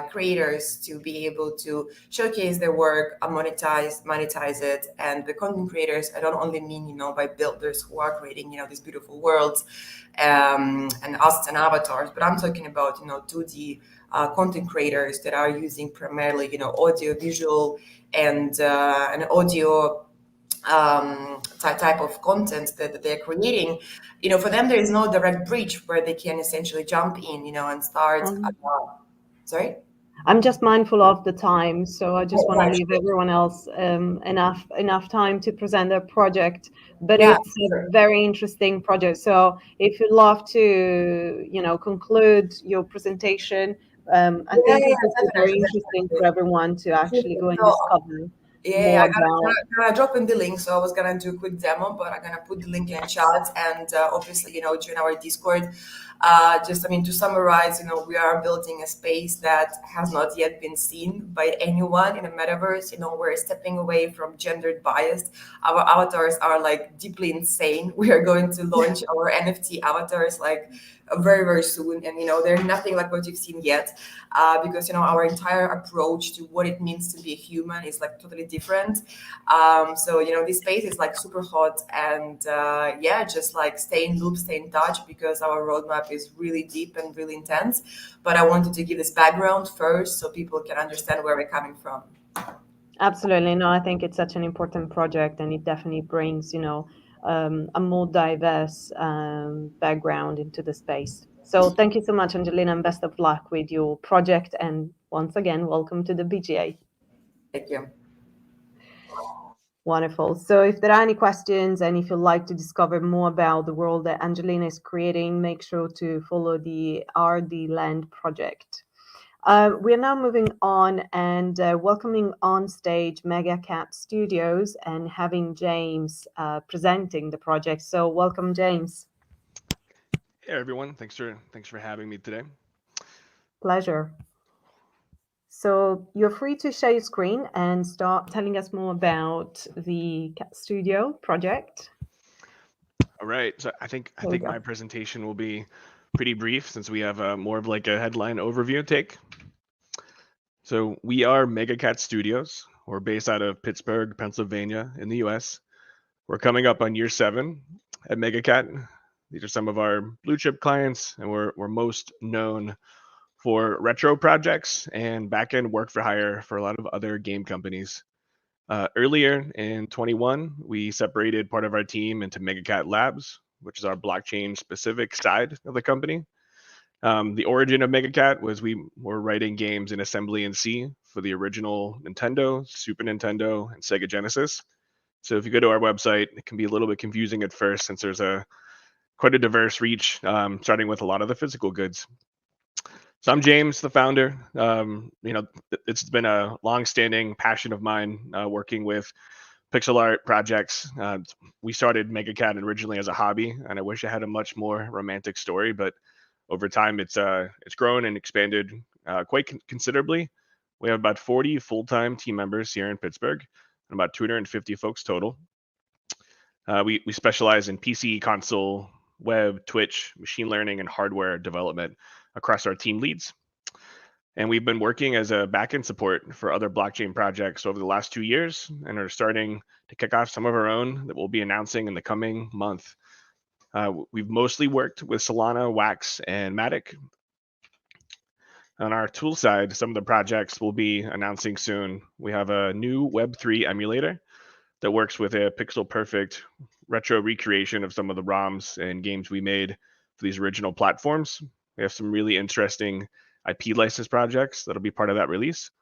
creators to be able to showcase their work, monetize it. And the content creators, I don't only mean, by builders who are creating, these beautiful worlds and assets and avatars, but I'm talking about, 2D content creators that are using primarily, audio, visual, and an audio type of content that they're creating. For them, there is no direct breach where they can essentially jump in, and start. Sorry? I'm just mindful of the time, so I just want to Right, leave sure. everyone else enough time to present their project. But Yeah, it's a sure. very interesting project. So if you'd love to, conclude your presentation, I Yeah, think yeah, it yeah, would be very definitely, interesting for definitely. everyone to actually go and So discover yeah, more I gotta, about. gotta drop in the link. So I was gonna do a quick demo, but I'm gonna put the link in chat and obviously, join our Discord. Just, I mean, to summarize, we are building a space that has not yet been seen by anyone in a metaverse. We're stepping away from gendered bias. Our avatars are like deeply insane. We are going to launch our NFT avatars like very, very soon. And, they're nothing like what you've seen yet because, our entire approach to what it means to be a human is like totally different. So, this space is like super hot and yeah, just like stay in loop, stay in touch because our roadmap is really deep and really intense. But I wanted to give this background first so people can understand where we're coming from. Absolutely. No, I think it's such an important project and it definitely brings, a more diverse background into the space. So thank you so much, Angelina, and best of luck with your project. And once again, welcome to the BGA. Thank you. Wonderful. So if there are any questions and if you'd like to discover more about the world that Angelina is creating, make sure to follow the RDLand project. We are now moving on and welcoming on stage Mega Cat Studios and having James presenting the project. So welcome, James. Hey everyone, thanks for having me today. Pleasure. So you're free to share your screen and start telling us more about the Cat Studio project. All right, so I think my presentation will be pretty brief since we have more of like a headline overview take. So we are Mega Cat Studios. We're based out of Pittsburgh, Pennsylvania, in the U.S. We're coming up on year 7 at Mega Cat. These are some of our blue chip clients, and we're most known for retro projects and backend work for hire for a lot of other game companies. Earlier in 21, we separated part of our team into MegaCat Labs, which is our blockchain specific side of the company. The origin of MegaCat was we were writing games in assembly in C for the original Nintendo, Super Nintendo, and Sega Genesis. So if you go to our website, it can be a little bit confusing at first since there's quite a diverse reach, starting with a lot of the physical goods. So I'm James, the founder. It's been a long-standing passion of mine working with pixel art projects. We started MegaCat originally as a hobby, and I wish I had a much more romantic story. But over time, it's grown and expanded quite considerably. We have about 40 full-time team members here in Pittsburgh, and about 250 folks total. We specialize in PC, console, web, Twitch, machine learning, and hardware development across our team leads. And we've been working as a backend support for other blockchain projects over the last 2 years and are starting to kick off some of our own that we'll be announcing in the coming month. We've mostly worked with Solana, Wax, and Matic. On our tool side, some of the projects we'll be announcing soon. We have a new Web3 emulator that works with a pixel perfect retro recreation of some of the ROMs and games we made for these original platforms. We have some really interesting IP license projects that'll be part of that release.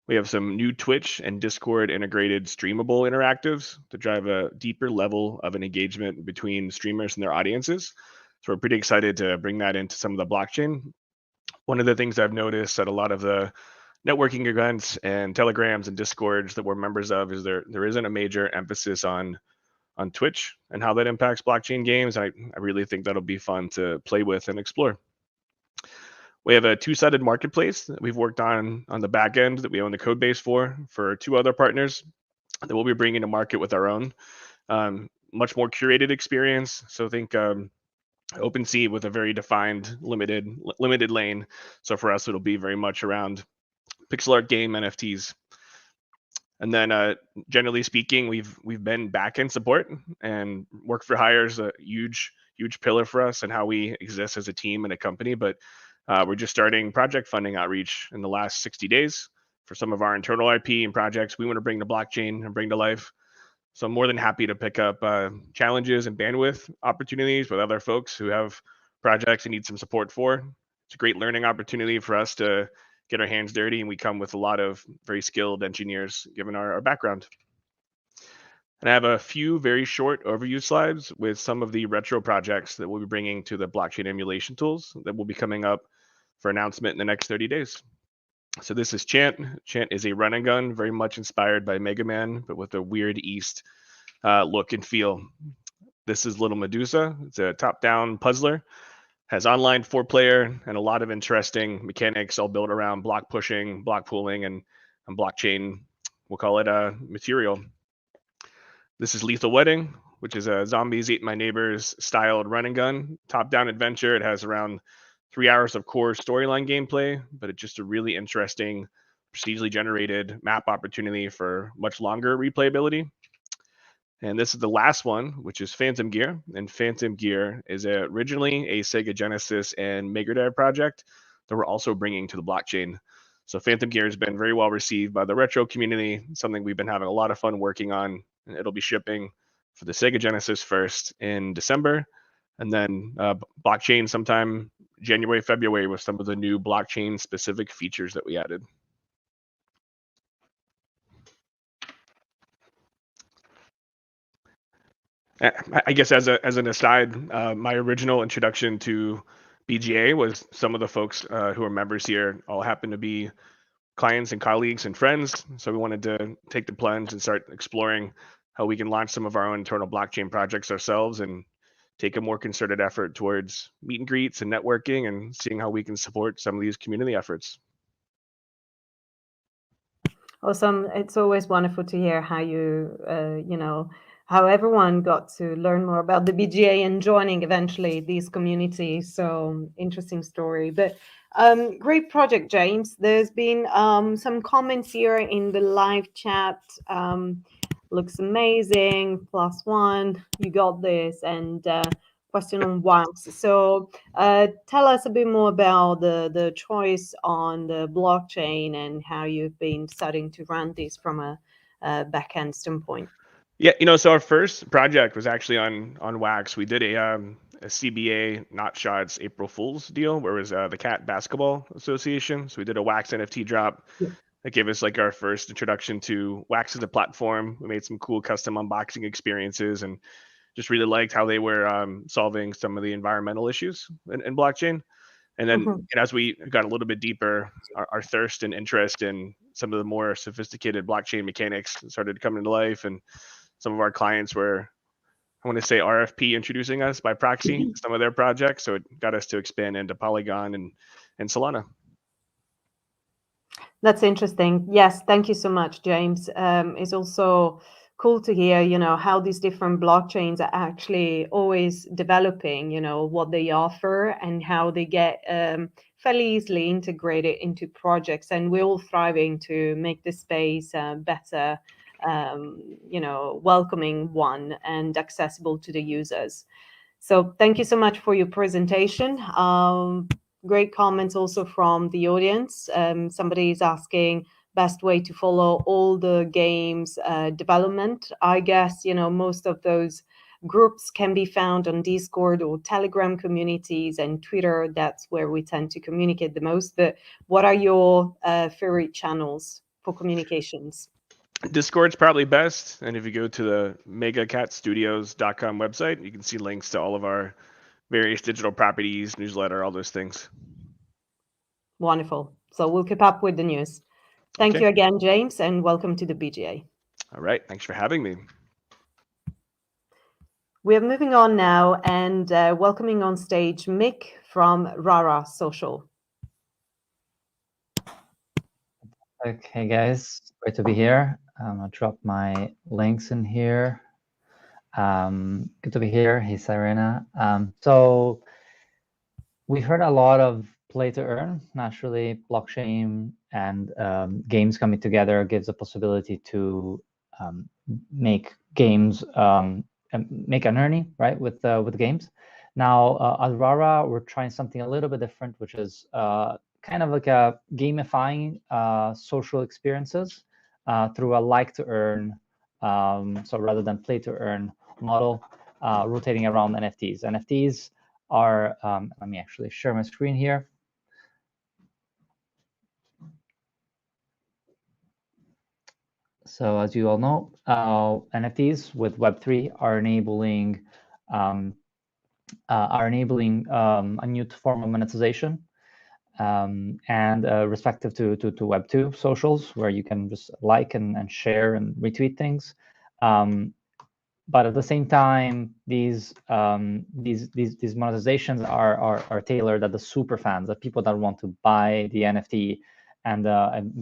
We have some new Twitch and Discord integrated streamable interactives to drive a deeper level of an engagement between streamers and their audiences. So we're pretty excited to bring that into some of the blockchain. One of the things I've noticed at a lot of the networking events and telegrams and discords that we're members of is there isn't a major emphasis on Twitch and how that impacts blockchain games. I really think that'll be fun to play with and explore. We have a two-sided marketplace that we've worked on the back end that we own the code base for 2 other partners that we'll be bringing to market with our own. Much more curated experience. So think OpenSea with a very defined limited lane. So for us, it'll be very much around pixel art game NFTs. And then generally speaking, we've been back-end support, and work for hire is a huge pillar for us and how we exist as a team and a company. But we're just starting project funding outreach in the last 60 days for some of our internal IP and projects we want to bring to blockchain and bring to life. So I'm more than happy to pick up challenges and bandwidth opportunities with other folks who have projects and need some support for. It's a great learning opportunity for us to get our hands dirty, and we come with a lot of very skilled engineers given our background. And I have a few very short overview slides with some of the retro projects that we'll be bringing to the blockchain emulation tools that will be coming up for announcement in the next 30 days. So this is Chant. Chant is a run and gun, very much inspired by Mega Man, but with a weird East look and feel. This is Little Medusa. It's a top-down puzzler. Has online 4-player and a lot of interesting mechanics all built around block pushing, block pooling, and blockchain, we'll call it material. This is Lethal Wedding, which is a Zombies Ate My Neighbors styled run and gun, top-down adventure. It has around 3 hours of core storyline gameplay, but it's just a really interesting, procedurally generated map opportunity for much longer replayability. And this is the last one, which is Phantom Gear. And Phantom Gear is originally a Sega Genesis and Mega Drive project that we're also bringing to the blockchain. So Phantom Gear has been very well received by the retro community, something we've been having a lot of fun working on. And it'll be shipping for the Sega Genesis first in December, and then blockchain sometime January, February with some of the new blockchain specific features that we added. I guess as an aside, my original introduction to BGA was some of the folks who are members here all happen to be clients and colleagues and friends. So we wanted to take the plunge and start exploring how we can launch some of our own internal blockchain projects ourselves and take a more concerted effort towards meet and greets and networking and seeing how we can support some of these community efforts. Awesome. It's always wonderful to hear how you, how everyone got to learn more about the BGA and joining eventually these communities. So interesting story. But great project, James. There's been some comments here in the live chat. Looks amazing. +1. You got this. And question on wax. So tell us a bit more about the choice on the blockchain and how you've been starting to run this from a back-end standpoint. Yeah, so our first project was actually on Wax. We did a CBA Not Shots April Fool's deal where it was the Cat Basketball Association. So we did a Wax NFT drop. Yeah. That gave us like our first introduction to Wax as a platform. We made some cool custom unboxing experiences and just really liked how they were solving some of the environmental issues in blockchain. And then and as we got a little bit deeper, our thirst and interest in some of the more sophisticated blockchain mechanics started coming to life. And some of our clients were, I want to say, RFP introducing us by proxy to some of their projects. So it got us to expand into Polygon and Solana. That's interesting. Yes, thank you so much, James. It's also cool to hear, how these different blockchains are actually always developing, what they offer and how they get fairly easily integrated into projects. And we're all thriving to make this space better, welcoming one and accessible to the users. So thank you so much for your presentation. Great comments also from the audience. Somebody is asking best way to follow all the games development. I guess, most of those groups can be found on Discord or Telegram communities and Twitter. That's where we tend to communicate the most. But what are your favorite channels for communications? Discord's probably best. And if you go to the megacatstudios.com website, you can see links to all of our various digital properties, newsletter, all those things. Wonderful. So we'll keep up with the news. Thank you again, James, and welcome to the BGA. All right. Thanks for having me. We are moving on now and welcoming on stage Mick from RARA Social. Okay, guys, great to be here. I'll drop my links in here. Good to be here. Hey, Sirena. So we heard a lot of play to earn. Naturally, blockchain and games coming together gives a possibility to make games, make an earning, right, with games. Now, at RARA, we're trying something a little bit different, which is kind of like a gamifying social experiences through a like to earn, so rather than play to earn model, rotating around NFTs. NFTs are, let me actually share my screen here. So as you all know, NFTs with Web3 are enabling a new form of monetization, and respective to Web2 socials, where you can just like and share and retweet things. But at the same time, these monetizations are tailored at the super fans, the people that want to buy the NFT and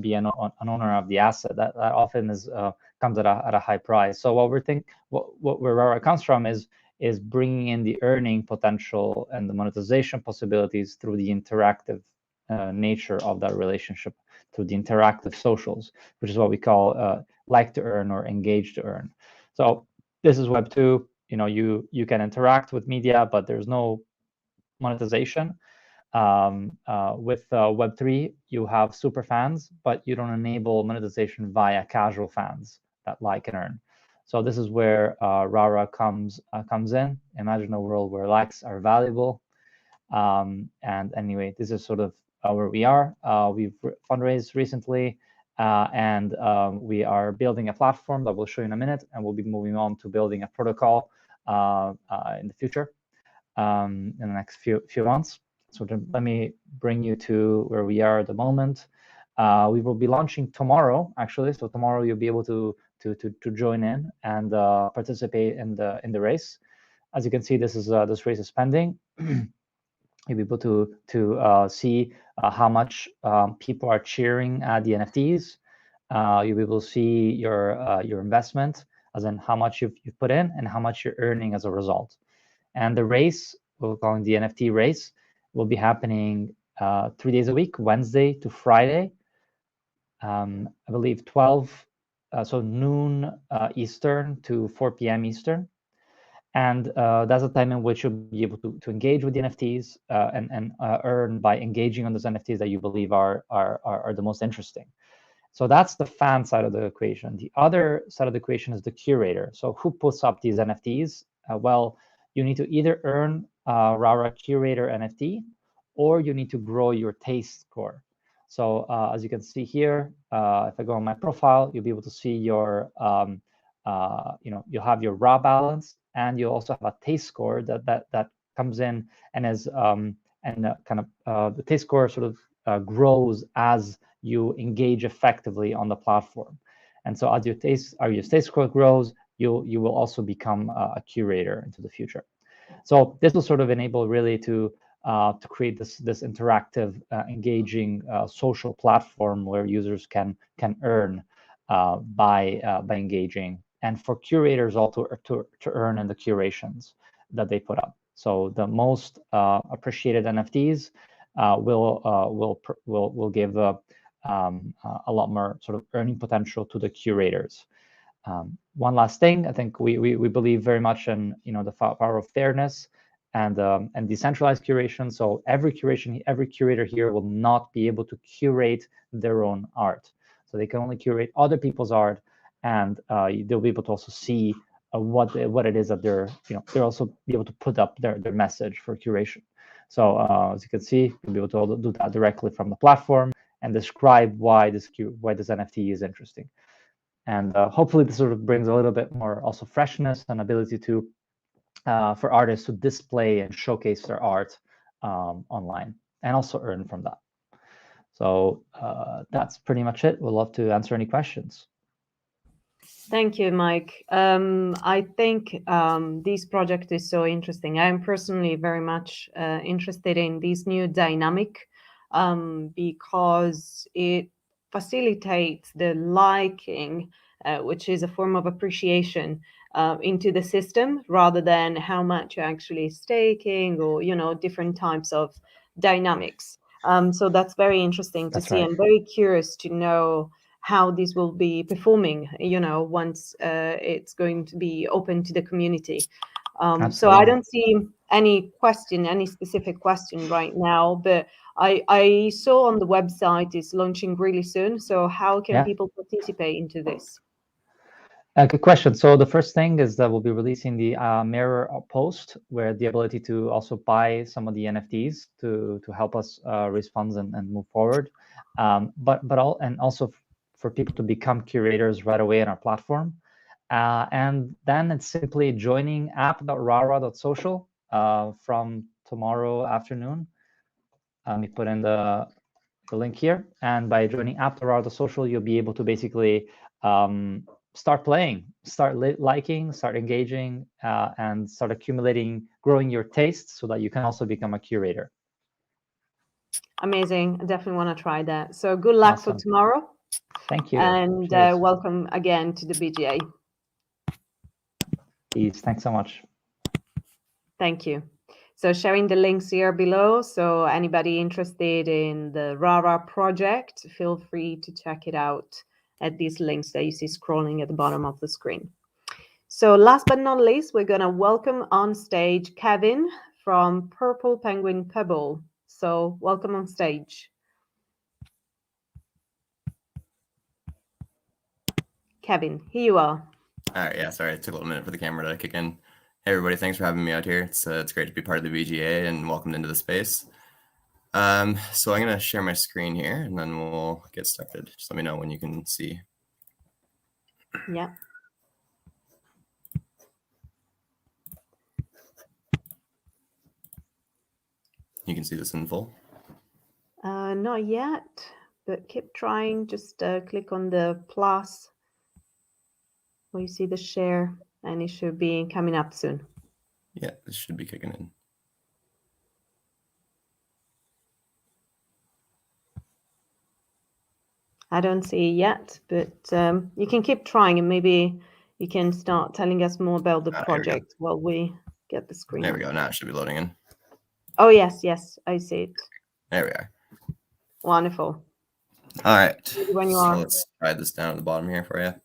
be an owner of the asset. That often is comes at a high price. So where RARA comes from is bringing in the earning potential and the monetization possibilities through the interactive nature of that relationship, through the interactive socials, which is what we call like to earn or engage to earn. So this is Web2. You can interact with media, but there's no monetization. With Web3, you have super fans, but you don't enable monetization via casual fans that like and earn. So this is where RARA comes in. Imagine a world where likes are valuable. And anyway, this is sort of where we are. We've fundraised recently. And we are building a platform that we'll show you in a minute, and we'll be moving on to building a protocol in the future, in the next few months. So let me bring you to where we are at the moment. We will be launching tomorrow, actually. So tomorrow you'll be able to join in and participate in the race. As you can see, this race is pending. You'll be able to see how much people are cheering at the NFTs. You'll be able to see your investment, as in how much you've put in and how much you're earning as a result. And the race, we're calling the NFT race, will be happening 3 days a week, Wednesday to Friday. I believe 12, so noon Eastern to 4 p.m. Eastern. And that's a time in which you'll be able to engage with the NFTs and earn by engaging on those NFTs that you believe are the most interesting. So that's the fan side of the equation. The other side of the equation is the curator. So who puts up these NFTs? Well, you need to either earn RARA Curator NFT, or you need to grow your taste score. So as you can see here, if I go on my profile, you'll be able to see your you'll have your raw balance, and you'll also have a taste score that comes in and is the taste score sort of grows as you engage effectively on the platform. And so as your taste score grows, you will also become a curator into the future. So this will sort of enable really to create this interactive, engaging social platform where users can earn by engaging, and for curators also to earn in the curations that they put up. So the most appreciated NFTs will give a lot more sort of earning potential to the curators. One last thing, I think we believe very much in the power of fairness and decentralized curation. So every curator here will not be able to curate their own art. So they can only curate other people's art, and they'll be able to also see what it is that they'll also be able to put up their message for curation. So as you can see, you'll be able to do that directly from the platform and describe why this NFT is interesting. And hopefully this sort of brings a little bit more also freshness and ability to for artists to display and showcase their art online and also earn from that. So that's pretty much it. We'd love to answer any questions. Thank you, Mike. I think this project is so interesting. I'm personally very much interested in this new dynamic because it facilitates the liking, which is a form of appreciation into the system, rather than how much you're actually staking or different types of dynamics. So that's very interesting to see. Right. I'm very curious to know how this will be performing, once it's going to be open to the community. So I don't see any specific question right now, but I saw on the website it's launching really soon. So how can people participate into this? Good question. So the first thing is that we'll be releasing the mirror post, where the ability to also buy some of the NFTs to help us raise funds and move forward. But also for people to become curators right away on our platform. And then it's simply joining app.rara.social from tomorrow afternoon. Let me put in the link here. And by joining app.rara.social, you'll be able to basically start playing, start liking, start engaging, and start accumulating, growing your taste so that you can also become a curator. Amazing. I definitely want to try that. So good luck for tomorrow. Thank you. And welcome again to the BGA. Peace. Thanks so much. Thank you. So sharing the links here below. So anybody interested in the RARA project, feel free to check it out at these links that you see scrolling at the bottom of the screen. So last but not least, we're going to welcome on stage Kevin from Penguin Pebble. So welcome on stage. Kevin, here you are. All right, yeah, sorry, it took a little minute for the camera to kick in. Hey everybody, thanks for having me out here. It's great to be part of the BGA and welcomed into the space. So I'm gonna share my screen here and then we'll get started. Just let me know when you can see. Yeah. You can see this in full? Not yet, but keep trying. Just click on the plus where you see the share and it should be coming up soon. Yeah, this should be kicking in. I don't see it yet, but you can keep trying and maybe you can start telling us more about the project while we get the screen. There we go. Now it should be loading in. Oh, yes, I see it. There we are. Wonderful. All right. When you so are. Let's try this down at the bottom here for you.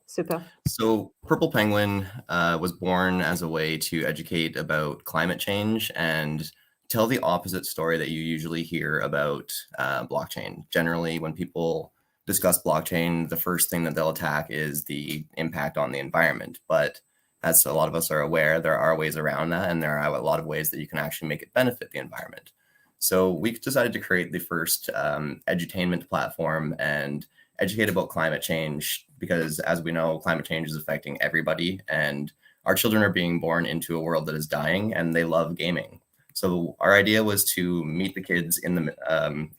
Super. So Purple Penguin was born as a way to educate about climate change and tell the opposite story that you usually hear about blockchain. Generally, when people discuss blockchain, the first thing that they'll attack is the impact on the environment. But as a lot of us are aware, there are ways around that, and there are a lot of ways that you can actually make it benefit the environment. So we decided to create the first edutainment platform and educate about climate change, because as we know, climate change is affecting everybody, and our children are being born into a world that is dying, and they love gaming. So our idea was to meet the kids in the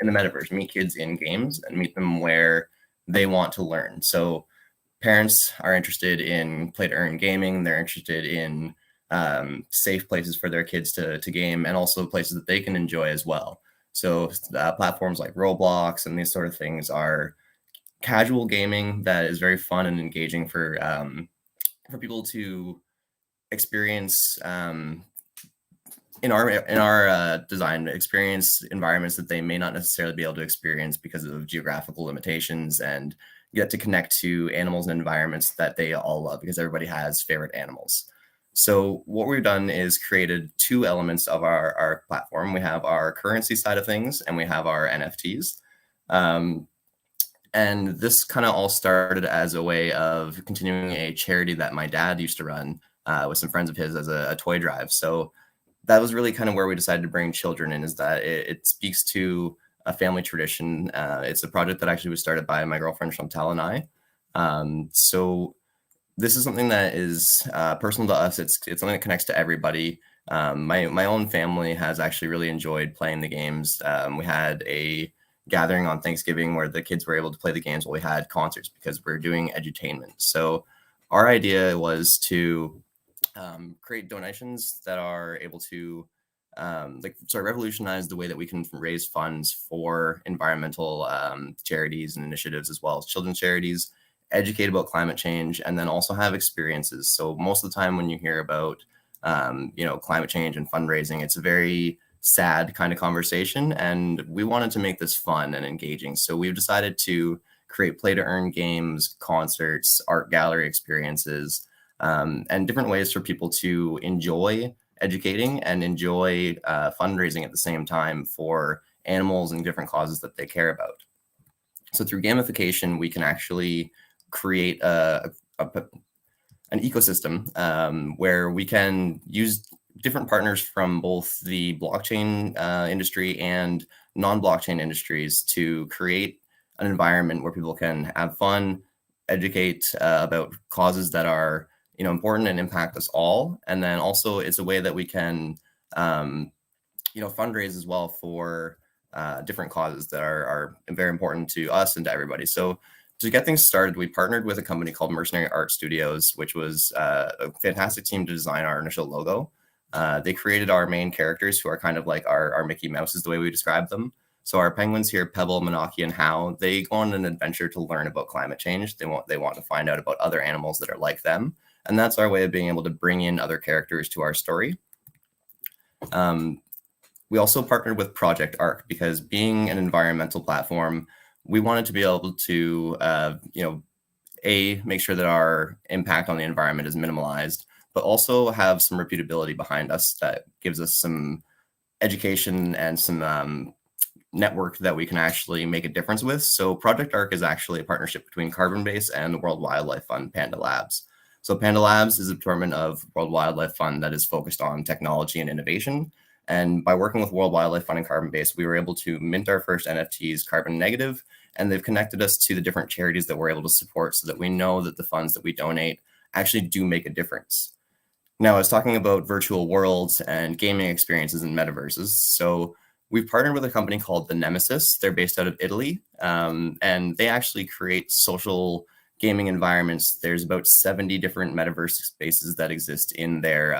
metaverse, meet kids in games, and meet them where they want to learn. So parents are interested in play-to-earn gaming. They're interested in safe places for their kids to game, and also places that they can enjoy as well. So platforms like Roblox and these sort of things are casual gaming that is very fun and engaging for people to experience in our design, experience environments that they may not necessarily be able to experience because of geographical limitations, and get to connect to animals and environments that they all love, because everybody has favorite animals. So what we've done is created two elements of our platform. We have our currency side of things, and we have our NFTs. And this kind of all started as a way of continuing a charity that my dad used to run with some friends of his as a toy drive. So that was really kind of where we decided to bring children in, is that it speaks to a family tradition. It's a project that actually was started by my girlfriend Chantal and I. So this is something that is personal to us. It's something that connects to everybody. My own family has actually really enjoyed playing the games. We had a gathering on Thanksgiving where the kids were able to play the games while we had concerts, because we're doing edutainment. So our idea was to create donations that are able to revolutionize the way that we can raise funds for environmental charities and initiatives, as well as children's charities, educate about climate change, and then also have experiences. So most of the time when you hear about climate change and fundraising, it's a very sad kind of conversation, and we wanted to make this fun and engaging. So we've decided to create play-to-earn games, concerts, art gallery experiences, and different ways for people to enjoy educating and enjoy fundraising at the same time for animals and different causes that they care about. So through gamification, we can actually create an ecosystem where we can use different partners from both the blockchain industry and non-blockchain industries to create an environment where people can have fun, educate about causes that are important and impact us all. And then also it's a way that we can fundraise as well for different causes that are very important to us and to everybody. So to get things started, we partnered with a company called Mercenary Art Studios, which was a fantastic team to design our initial logo. They created our main characters, who are kind of like our Mickey Mouse is the way we describe them. So our penguins here, Pebble, Manaki, and How, they go on an adventure to learn about climate change. They want to find out about other animals that are like them. And that's our way of being able to bring in other characters to our story. We also partnered with Project Arc because being an environmental platform, we wanted to be able to, make sure that our impact on the environment is minimalized, but also have some reputability behind us that gives us some education and some network that we can actually make a difference with. So Project Arc is actually a partnership between Carbon Base and the World Wildlife Fund, Panda Labs. So Panda Labs is a department of World Wildlife Fund that is focused on technology and innovation. And by working with World Wildlife Fund and Carbon Base, we were able to mint our first NFTs carbon negative, and they've connected us to the different charities that we're able to support so that we know that the funds that we donate actually do make a difference. Now, I was talking about virtual worlds and gaming experiences in metaverses. So we've partnered with a company called The Nemesis. They're based out of Italy, and they actually create social gaming environments. There's about 70 different metaverse spaces that exist in their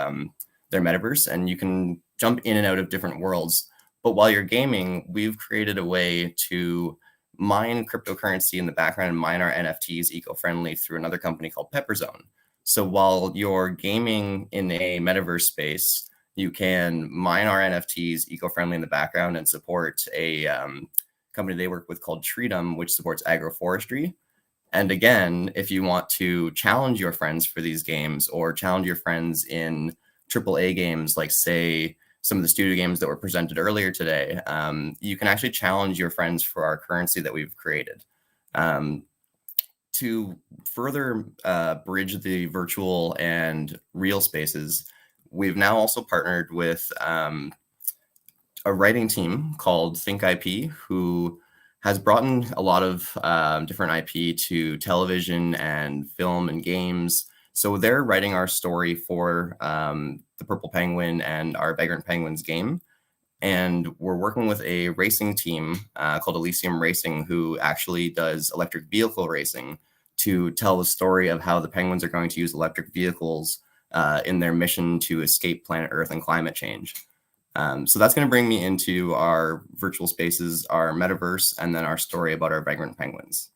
metaverse, and you can jump in and out of different worlds. But while you're gaming, we've created a way to mine cryptocurrency in the background and mine our NFTs eco-friendly through another company called Pepperzone. So while you're gaming in a metaverse space, you can mine our NFTs eco-friendly in the background and support a company they work with called Treedom, which supports agroforestry. And again, if you want to challenge your friends for these games or challenge your friends in AAA games, like say some of the studio games that were presented earlier today, you can actually challenge your friends for our currency that we've created. To further bridge the virtual and real spaces, we've now also partnered with a writing team called Think IP, who has brought in a lot of different IP to television and film and games. So they're writing our story for the Purple Penguin and our Vagrant Penguins game. And we're working with a racing team called Elysium Racing, who actually does electric vehicle racing, to tell the story of how the Penguins are going to use electric vehicles in their mission to escape planet Earth and climate change. So that's going to bring me into our virtual spaces, our metaverse, and then our story about our Vagrant Penguins.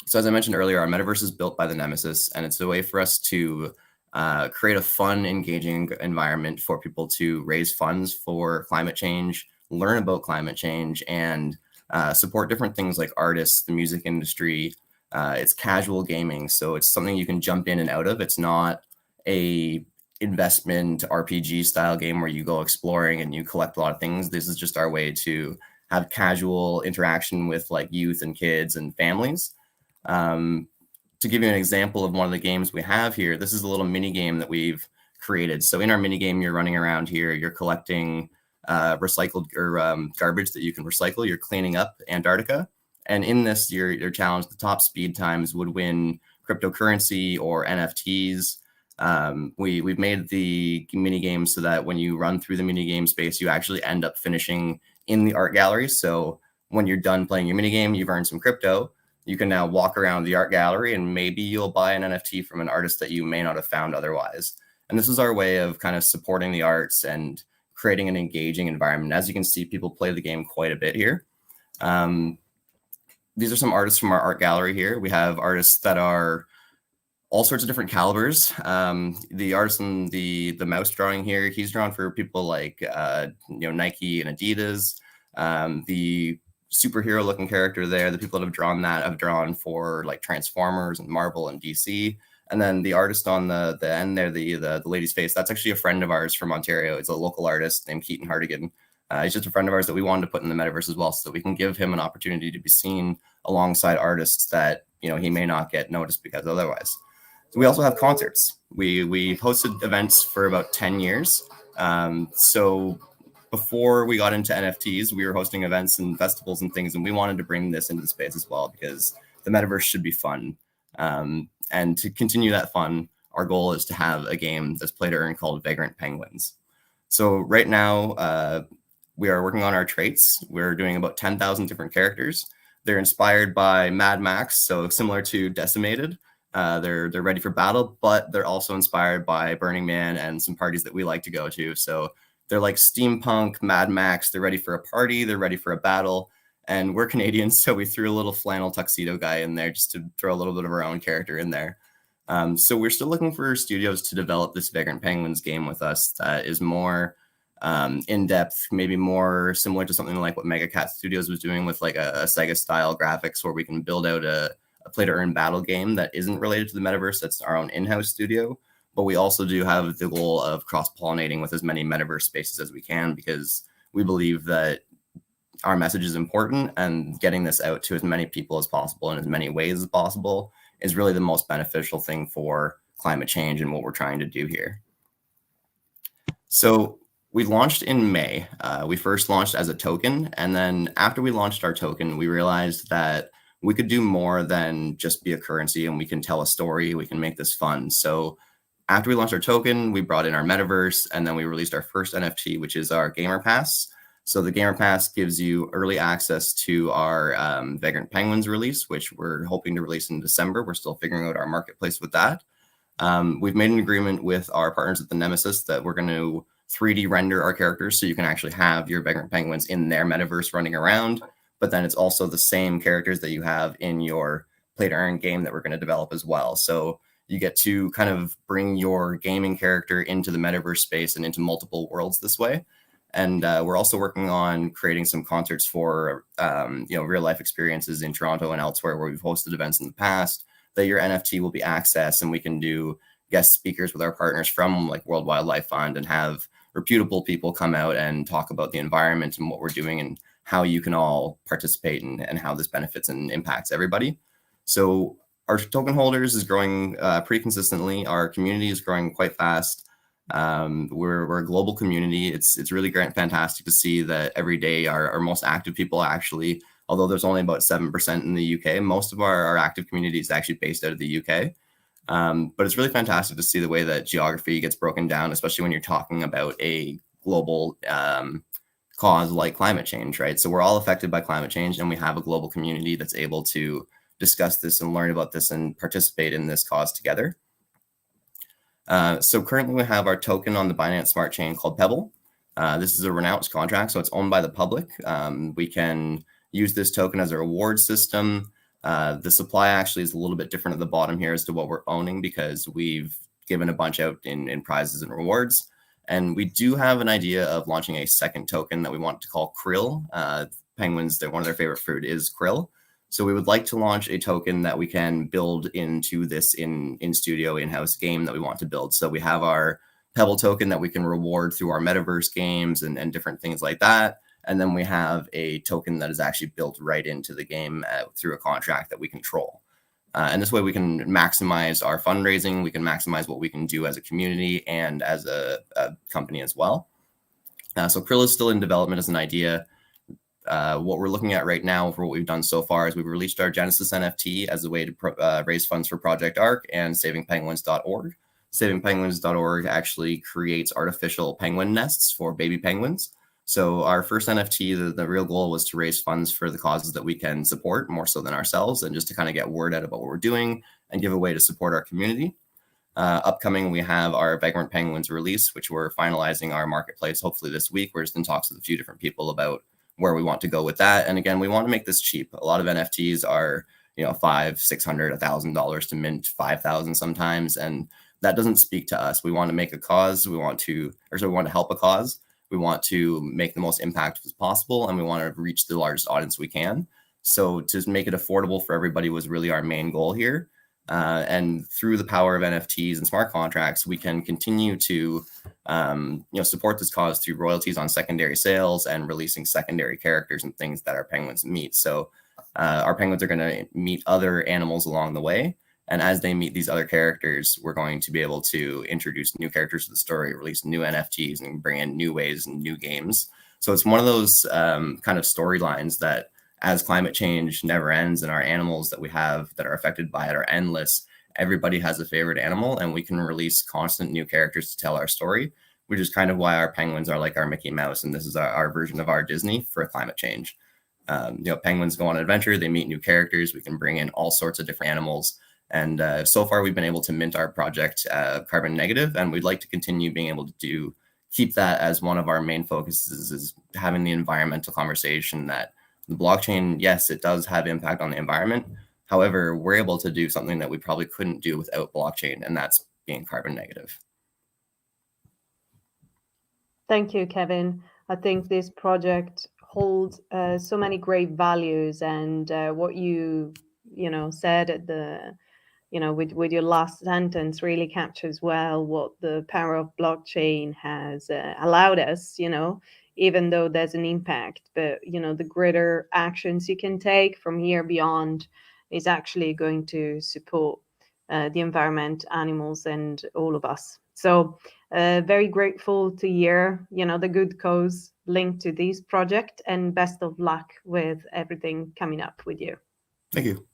So as I mentioned earlier, our metaverse is built by the Nemesis, and it's a way for us to create a fun, engaging environment for people to raise funds for climate change, learn about climate change, and support different things like artists, the music industry. It's casual gaming, so it's something you can jump in and out of. It's not a investment RPG style game where you go exploring and you collect a lot of things. This is just our way to have casual interaction with like youth and kids and families. To give you an example of one of the games we have here, this is a little mini game that we've created. So in our mini game, you're running around here, you're collecting recycled or garbage that you can recycle. You're cleaning up Antarctica. And in this, you're challenged. The top speed times would win cryptocurrency or NFTs. We've made the mini game so that when you run through the mini game space, you actually end up finishing in the art gallery. So when you're done playing your mini game, you've earned some crypto. You can now walk around the art gallery and maybe you'll buy an NFT from an artist that you may not have found otherwise. And this is our way of kind of supporting the arts and creating an engaging environment. As you can see, people play the game quite a bit here. These are some artists from our art gallery here. We have artists that are all sorts of different calibers. The artist in the mouse drawing here, he's drawn for people like Nike and Adidas. The superhero looking character there, the people that have drawn for like Transformers and Marvel and DC. And then the artist on the end there, the lady's face, that's actually a friend of ours from Ontario. It's a local artist named Keaton Hartigan. He's just a friend of ours that we wanted to put in the metaverse as well, so that we can give him an opportunity to be seen alongside artists that he may not get noticed because otherwise. So we also have concerts. We hosted events for about 10 years. So before we got into NFTs, we were hosting events and festivals and things, and we wanted to bring this into the space as well because the metaverse should be fun. And to continue that fun, our goal is to have a game that's play to earn called Vagrant Penguins. So right now, we are working on our traits. We're doing about 10,000 different characters. They're inspired by Mad Max, so similar to Decimated. They're ready for battle, but they're also inspired by Burning Man and some parties that we like to go to. So they're like steampunk, Mad Max. They're ready for a party. They're ready for a battle. And we're Canadians, so we threw a little flannel tuxedo guy in there just to throw a little bit of our own character in there. So we're still looking for studios to develop this Vagrant Penguins game with us that is more in-depth, maybe more similar to something like what Megacat Studios was doing with like a Sega-style graphics where we can build out a play-to-earn battle game that isn't related to the metaverse. That's our own in-house studio. But we also do have the goal of cross-pollinating with as many metaverse spaces as we can because we believe that our message is important and getting this out to as many people as possible in as many ways as possible is really the most beneficial thing for climate change and what we're trying to do here. So we launched in May. We first launched as a token. And then after we launched our token, we realized that we could do more than just be a currency and we can tell a story. We can make this fun. So after we launched our token, we brought in our metaverse and then we released our first NFT, which is our Gamer Pass. So the Gamer Pass gives you early access to our Vagrant Penguins release, which we're hoping to release in December. We're still figuring out our marketplace with that. We've made an agreement with our partners at the Nemesis that we're going to 3D render our characters so you can actually have your Vagrant Penguins in their metaverse running around. But then it's also the same characters that you have in your play to earn game that we're going to develop as well. So you get to kind of bring your gaming character into the metaverse space and into multiple worlds this way. And we're also working on creating some concerts for real life experiences in Toronto and elsewhere where we've hosted events in the past that your NFT will be accessed and we can do guest speakers with our partners from like World Wildlife Fund and have reputable people come out and talk about the environment and what we're doing and how you can all participate and how this benefits and impacts everybody. So our token holders is growing pretty consistently. Our community is growing quite fast. We're a global community. It's really great and fantastic to see that every day our most active people actually, although there's only about 7% in the UK, most of our active community is actually based out of the UK. But it's really fantastic to see the way that geography gets broken down, especially when you're talking about a global cause like climate change, right? So we're all affected by climate change and we have a global community that's able to discuss this and learn about this and participate in this cause together. So currently we have our token on the Binance Smart Chain called Pebble. This is a renounced contract, so it's owned by the public. We can use this token as a reward system. The supply actually is a little bit different at the bottom here as to what we're owning because we've given a bunch out in prizes and rewards. And we do have an idea of launching a second token that we want to call Krill. Penguins, one of their favorite fruit is krill. So we would like to launch a token that we can build into this in-studio, in-house game that we want to build. So we have our Pebble token that we can reward through our metaverse games and different things like that. And then we have a token that is actually built right into the game through a contract that we control. And this way we can maximize our fundraising. We can maximize what we can do as a community and as a company as well. So Krill is still in development as an idea. What we're looking at right now for what we've done so far is we've released our Genesis NFT as a way to raise funds for Project ARC and savingpenguins.org. Savingpenguins.org actually creates artificial penguin nests for baby penguins. So our first NFT, the real goal was to raise funds for the causes that we can support more so than ourselves and just to kind of get word out about what we're doing and give a way to support our community. Upcoming, we have our Vagrant Penguins release, which we're finalizing our marketplace hopefully this week. We're just in talks with a few different people about where we want to go with that. And again, we want to make this cheap. A lot of NFTs are, $500, $600, $1,000 to mint 5,000 sometimes. And that doesn't speak to us. We want to make a cause. We want to help a cause. We want to make the most impact as possible. And we want to reach the largest audience we can. So to make it affordable for everybody was really our main goal here. And through the power of NFTs and smart contracts, we can continue to support this cause through royalties on secondary sales and releasing secondary characters and things that our penguins meet. So our penguins are going to meet other animals along the way. And as they meet these other characters, we're going to be able to introduce new characters to the story, release new NFTs, and bring in new ways and new games. So it's one of those kind of storylines that, as climate change never ends and our animals that we have that are affected by it are endless, everybody has a favorite animal, and we can release constant new characters to tell our story, which is kind of why our penguins are like our Mickey Mouse, and this is our version of our Disney for climate change. Penguins go on an adventure, they meet new characters, we can bring in all sorts of different animals. And so far, we've been able to mint our project carbon negative, and we'd like to continue being able to keep that as one of our main focuses, is having the environmental conversation that the blockchain, yes, it does have impact on the environment. However, we're able to do something that we probably couldn't do without blockchain, and that's being carbon negative. Thank you, Kevin. I think this project holds so many great values, and what you said at the with your last sentence really captures well what the power of blockchain has allowed us, even though there's an impact. But, the greater actions you can take from here beyond is actually going to support the environment, animals, and all of us. So very grateful to hear, the good cause linked to this project, and best of luck with everything coming up with you. Thank you.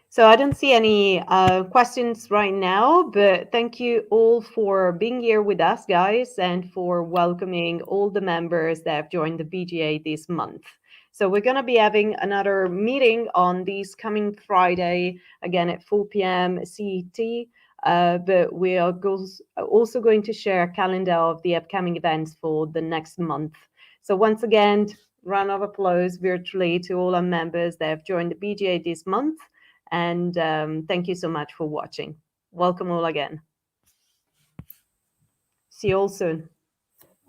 So I don't see any questions right now, but thank you all for being here with us, guys, and for welcoming all the members that have joined the BGA this month. So we're going to be having another meeting on this coming Friday, again at 4 p.m. CET, but we are also going to share a calendar of the upcoming events for the next month. So once again, round of applause virtually to all our members that have joined the BGA this month. And thank you so much for watching. Welcome all again. See you all soon.